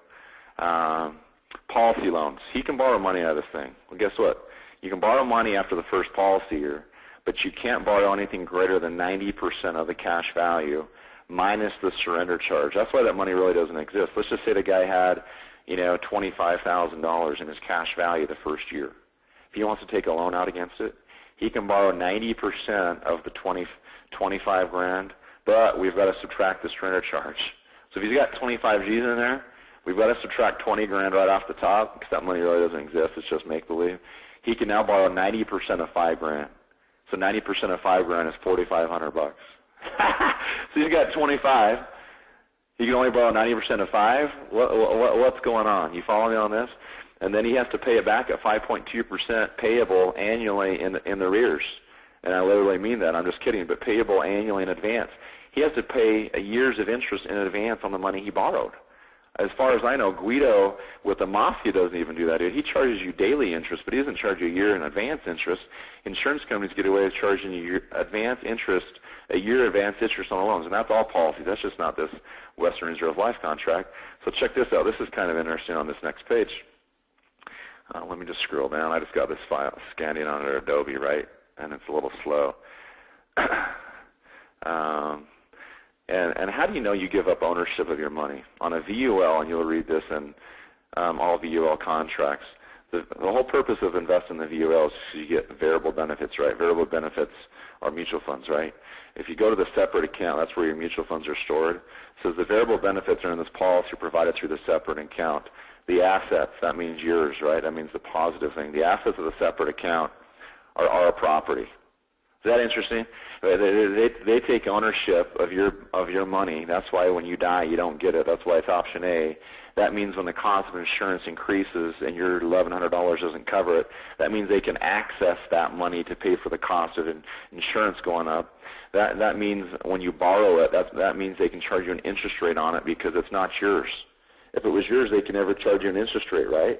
Policy loans. He can borrow money out of this thing. Well, guess what? You can borrow money after the first policy year, but you can't borrow anything greater than 90% of the cash value minus the surrender charge. That's why that money really doesn't exist. Let's just say the guy had, $25,000 in his cash value the first year. If he wants to take a loan out against it, he can borrow 90% of the $25,000, but we've got to subtract the surrender charge. So if he's got 25 G's in there, we've got to subtract $20,000 right off the top because that money really doesn't exist. It's just make-believe. He can now borrow 90% of $5,000. So 90% of $5,000 is $4,500. So he's got 25. He can only borrow 90% of 5. What's going on? You follow me on this? And then he has to pay it back at 5.2% payable annually in the arrears. And I literally mean that. I'm just kidding, but payable annually in advance. he has to pay a year's of interest in advance on the money he borrowed. As far as I know, Guido with the Mafia doesn't even do that. He charges you daily interest, but he doesn't charge you a year in advance interest. Insurance companies get away with charging you advance interest, a year advance interest on the loans, and that's all policies. That's just not this Western Reserve Life contract. So check this out. This is kind of interesting on this next page. Let me just scroll down. I just got this file scanning on Adobe, right? And it's a little slow. And how do you know you give up ownership of your money? On a VUL, and you'll read this in all VUL contracts, the whole purpose of investing in the VUL is so you get variable benefits, right? Variable benefits are mutual funds, right? If you go to the separate account, that's where your mutual funds are stored. So the variable benefits are in this policy provided through the separate account. The assets, that means yours, right? That means the positive thing. The assets of the separate account are our property. Is that interesting? They take ownership of your money. That's why when you die, you don't get it. That's why it's option A. That means when the cost of insurance increases and your $1,100 doesn't cover it, that means they can access that money to pay for the cost of insurance going up. That means when you borrow it, that means they can charge you an interest rate on it because it's not yours. If it was yours, they can never charge you an interest rate, right?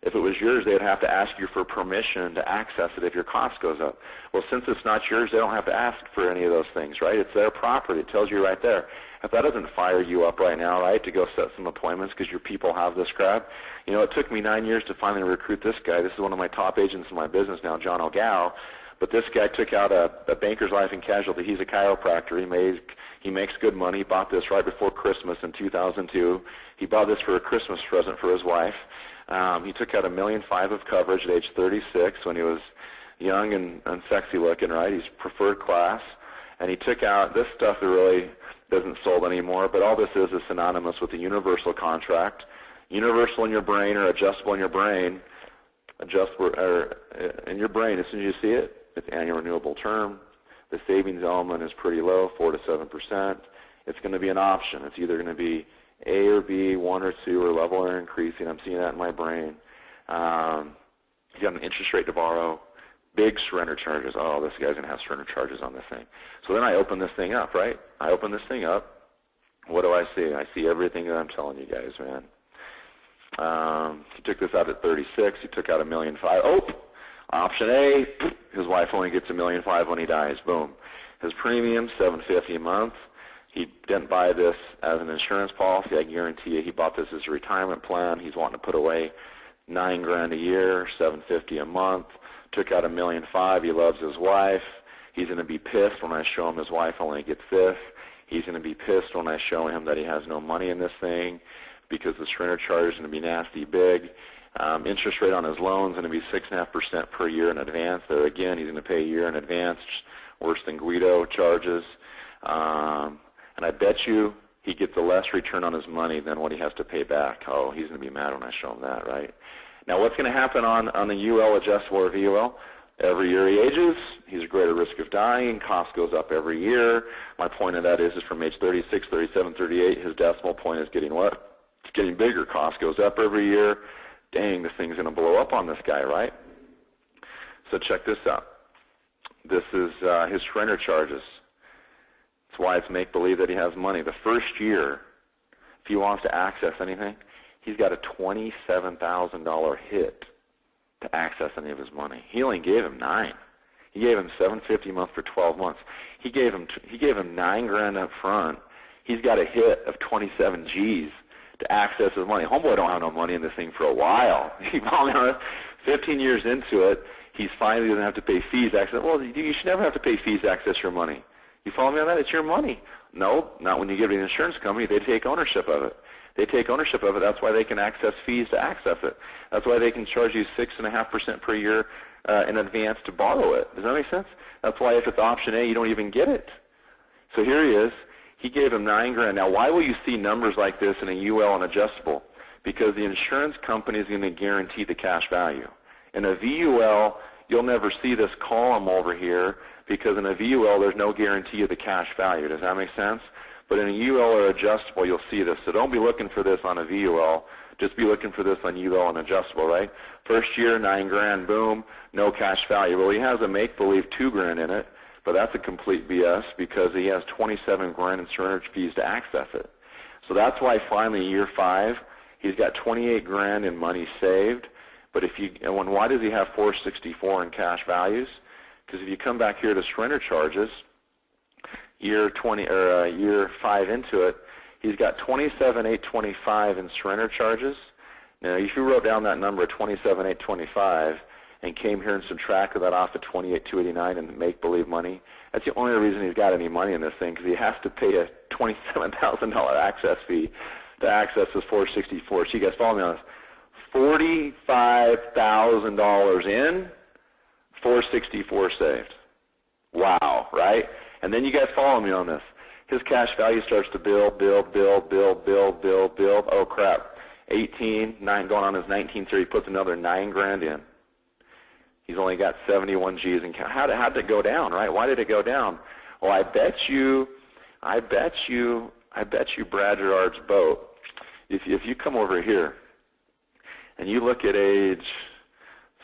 If it was yours, they'd have to ask you for permission to access it if your cost goes up. Well, since it's not yours, they don't have to ask for any of those things, right? It's their property. It tells you right there. If that doesn't fire you up right now, right, to go set some appointments because your people have this crap. You know, it took me 9 years to finally recruit this guy. This is one of my top agents in my business now, John O'Gow. But this guy took out a Bankers Life and Casualty. He's a chiropractor. He makes good money. He bought this right before Christmas in 2002. He bought this for a Christmas present for his wife. He took out $1.5 million of coverage at age 36 when he was young and sexy looking, right? He's preferred class. And he took out this stuff that really doesn't sold anymore, but all this is synonymous with the universal contract. Universal in your brain or adjustable in your brain. Adjustable in your brain, as soon as you see it, it's annual renewable term. The savings element is pretty low, 4 to 7%. It's going to be an option. It's either going to be A or B, 1 or 2, or level or increasing. I'm seeing that in my brain. You got an interest rate to borrow, big surrender charges. Oh, this guy's going to have surrender charges on this thing. So then I open this thing up, right? I open this thing up. What do I see? I see everything that I'm telling you guys, man. He took this out at 36. He took out $1.5 million. Oh, option A, his wife only gets $1.5 million when he dies. Boom. His premium, $750 a month. He didn't buy this as an insurance policy. I guarantee you he bought this as a retirement plan. He's wanting to put away $9,000 a year, $750 a month. Took out $1.5 million. He loves his wife. He's going to be pissed when I show him his wife only gets this. He's going to be pissed when I show him that he has no money in this thing, because the surrender charge is going to be nasty big. Interest rate on his loan is going to be 6.5% per year in advance. There again, he's going to pay a year in advance, worse than Guido charges. And I bet you he gets a less return on his money than what he has to pay back. Oh, he's going to be mad when I show him that, right? Now, what's going to happen on the UL adjustable or VUL? Every year he ages, he's at greater risk of dying. Cost goes up every year. My point of that is from age 36, 37, 38, his decimal point is getting what? It's getting bigger. Cost goes up every year. Dang, this thing's going to blow up on this guy, right? So check this out. This is his surrender charges. That's why it's make-believe that he has money. The first year, if he wants to access anything, he's got a $27,000 hit to access any of his money. He only gave him $9,000. He gave him $750 a month for 12 months. He gave him $9,000 up front. He's got a hit of 27 G's to access his money. Homeboy don't have no money in this thing for a while. He probably 15 years into it, he's finally going to have to pay fees to access. Well, you should never have to pay fees to access your money. You follow me on that? It's your money. No, not when you give it to an insurance company. They take ownership of it. They take ownership of it. That's why they can access fees to access it. That's why they can charge you 6.5% per year in advance to borrow it. Does that make sense? That's why if it's option A, you don't even get it. So here he is. He gave him $9,000. Now, why will you see numbers like this in a UL and adjustable? Because the insurance company is going to guarantee the cash value. In a VUL, you'll never see this column over here because in a VUL, there's no guarantee of the cash value. Does that make sense? But in a UL or adjustable, you'll see this. So don't be looking for this on a VUL. Just be looking for this on UL and adjustable, right? First year, $9,000, boom, no cash value. Well, he has a make-believe $2,000 in it, But that's a complete BS because he has 27 grand in surrender fees to access it. So that's why finally year 5, he's got 28 grand in money saved. But if you, and why does he have 464 in cash values? Because if you come back here to surrender charges, year 5 into it, he's got 27,825 in surrender charges. Now, if you wrote down that number, 27,825, and came here and subtracted that off of 28,289 and make-believe money, that's the only reason he's got any money in this thing, because he has to pay a $27,000 access fee to access this 464. So you guys follow me on this. $45,000 in, 464 saved. Wow, right? And then you guys follow me on this. His cash value starts to build. Oh, crap. 18, 9 going on his 19th year. He puts another 9 grand in. He's only got 71 G's in cash. How did it go down, right? Why did it go down? Well, I bet you Brad Gerard's boat. If you come over here and you look at age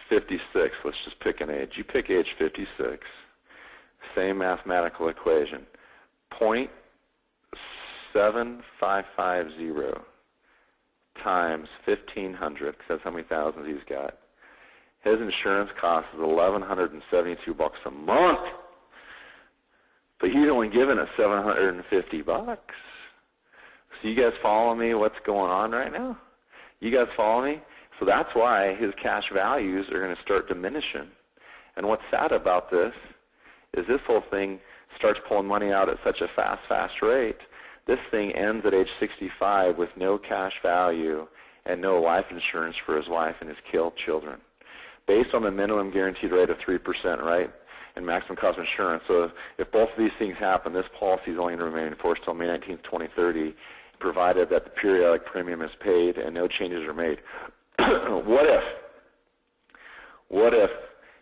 56, let's just pick an age. You pick age 56. Same mathematical equation. 0.7550 times 1,500, because that's how many thousands he's got. His insurance cost is $1,172 a month, but he's only given us $750. So you guys follow me? What's going on right now? You guys follow me? So that's why his cash values are going to start diminishing. And what's sad about this is this whole thing starts pulling money out at such a fast rate. This thing ends at age 65 with no cash value and no life insurance for his wife and his killed children, based on the minimum guaranteed rate of 3%, right, and maximum cost of insurance. So if both of these things happen, this policy is only going to remain in force until May 19th, 2030, provided that the periodic premium is paid and no changes are made. What if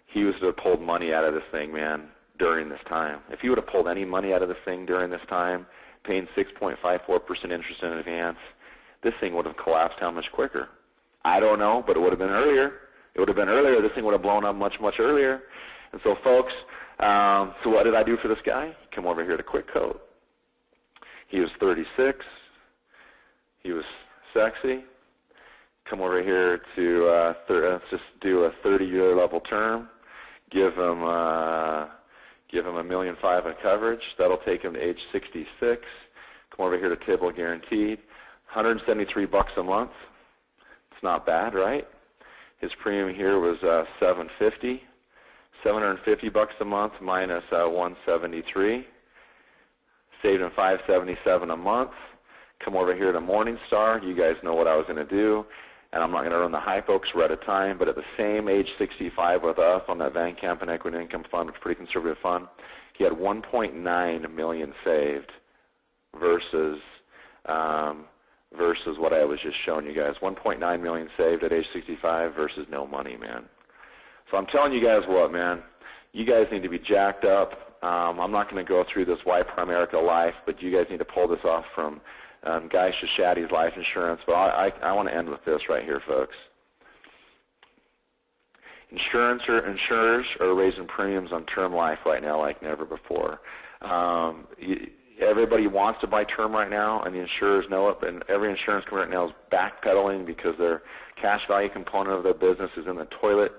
he was to have pulled money out of this thing, man, during this time? If he would have pulled any money out of this thing during this time, paying 6.54% interest in advance, this thing would have collapsed how much quicker? I don't know, but it would have been earlier. It would have been earlier. This thing would have blown up much earlier. And so, folks, so what did I do for this guy? Come over here to Quick Coat. He was 36. He was sexy. Come over here to let's just do a 30-year level term. Give him $1.5 million in coverage. That'll take him to age 66. Come over here to Table Guaranteed. $173 a month. It's not bad, right? His premium here was $750 a month minus $173. Saved him $577 a month. Come over here to Morningstar. You guys know what I was going to do, and I'm not going to run the high folks. We're at a time, but at the same age 65 with us on that Van Kampen Equity Income Fund, which is a pretty conservative fund, he had $1.9 million saved versus what I was just showing you guys. $1.9 million saved at age 65 versus no money, man. So I'm telling you guys what, man. You guys need to be jacked up. I'm not going to go through this Why Primerica Life, but you guys need to pull this off from Guy Shashadi's life insurance. But I want to end with this right here, folks. Insurers are raising premiums on term life right now like never before. Everybody wants to buy term right now, and the insurers know it, and every insurance company right now is backpedaling because their cash value component of their business is in the toilet.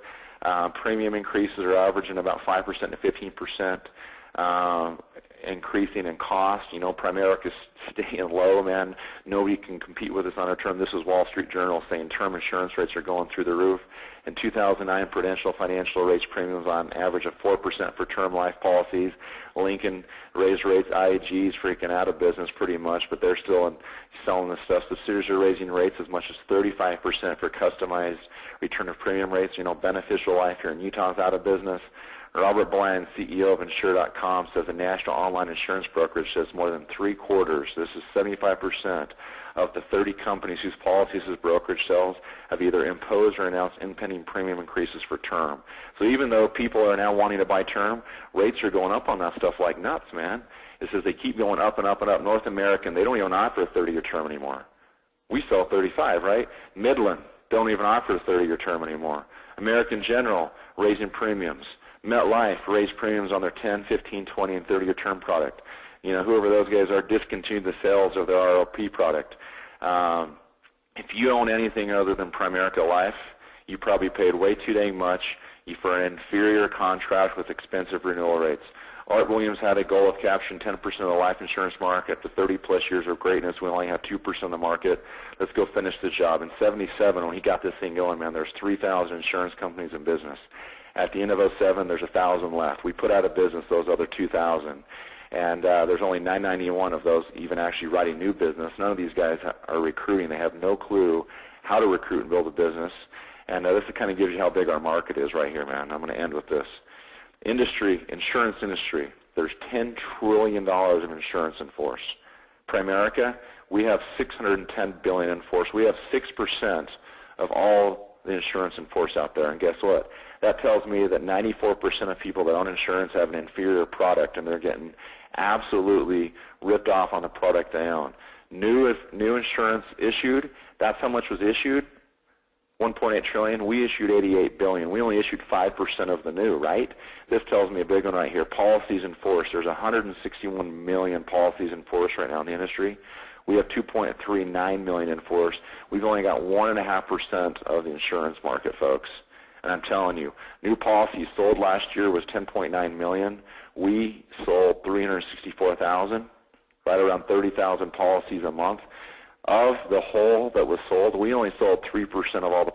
Premium increases are averaging about 5% to 15%, increasing in cost. You know, Primerica is staying low, man. Nobody can compete with us on our term. This is Wall Street Journal saying term insurance rates are going through the roof. In 2009, Prudential Financial raised premiums on average of 4% for term life policies. Lincoln raised rates. IAG's freaking out of business pretty much, but they're still selling this stuff. So Sears are raising rates as much as 35% for customized return of premium rates. You know, Beneficial Life here in Utah is out of business. Robert Bland, CEO of Insure.com, says the national online insurance brokerage says more than 3/4, this is 75%, of the 30 companies whose policies his brokerage sells have either imposed or announced impending premium increases for term. So even though people are now wanting to buy term, rates are going up on that stuff like nuts, man. It says they keep going up and up and up. North American, they don't even offer a 30-year term anymore. We sell 35, right? Midland don't even offer a 30-year term anymore. American General raising premiums. MetLife raised premiums on their 10, 15, 20, and 30-year term product. You know, whoever those guys are discontinued the sales of their RLP product. If you own anything other than Primerica Life, you probably paid way too dang much for an inferior contract with expensive renewal rates. Art Williams had a goal of capturing 10% of the life insurance market. After 30-plus years of greatness, we only have 2% of the market. Let's go finish the job. In 77, when he got this thing going, man, there's 3,000 insurance companies in business. At the end of 07, there's 1,000 left. We put out of business those other 2,000. And there's only 991 of those even actually writing new business. None of these guys are recruiting. They have no clue how to recruit and build a business. And this kind of gives you how big our market is right here, man. I'm going to end with this. Industry, insurance industry, there's $10 trillion of insurance in force. Primerica, we have $610 billion in force. We have 6% of all the insurance in force out there. And guess what? That tells me that 94% of people that own insurance have an inferior product, and they're getting absolutely ripped off on the product they own. New insurance issued, that's how much was issued, 1.8 trillion. We issued 88 billion. We only issued 5% of the new, right? This tells me a big one right here. Policies in force. There's 161 million policies in force right now in the industry. We have 2.39 million in force. We've only got 1.5% of the insurance market, folks. And I'm telling you, new policies sold last year was 10.9 million. We sold 364,000, right around 30,000 policies a month. Of the whole that was sold, we only sold 3% of all the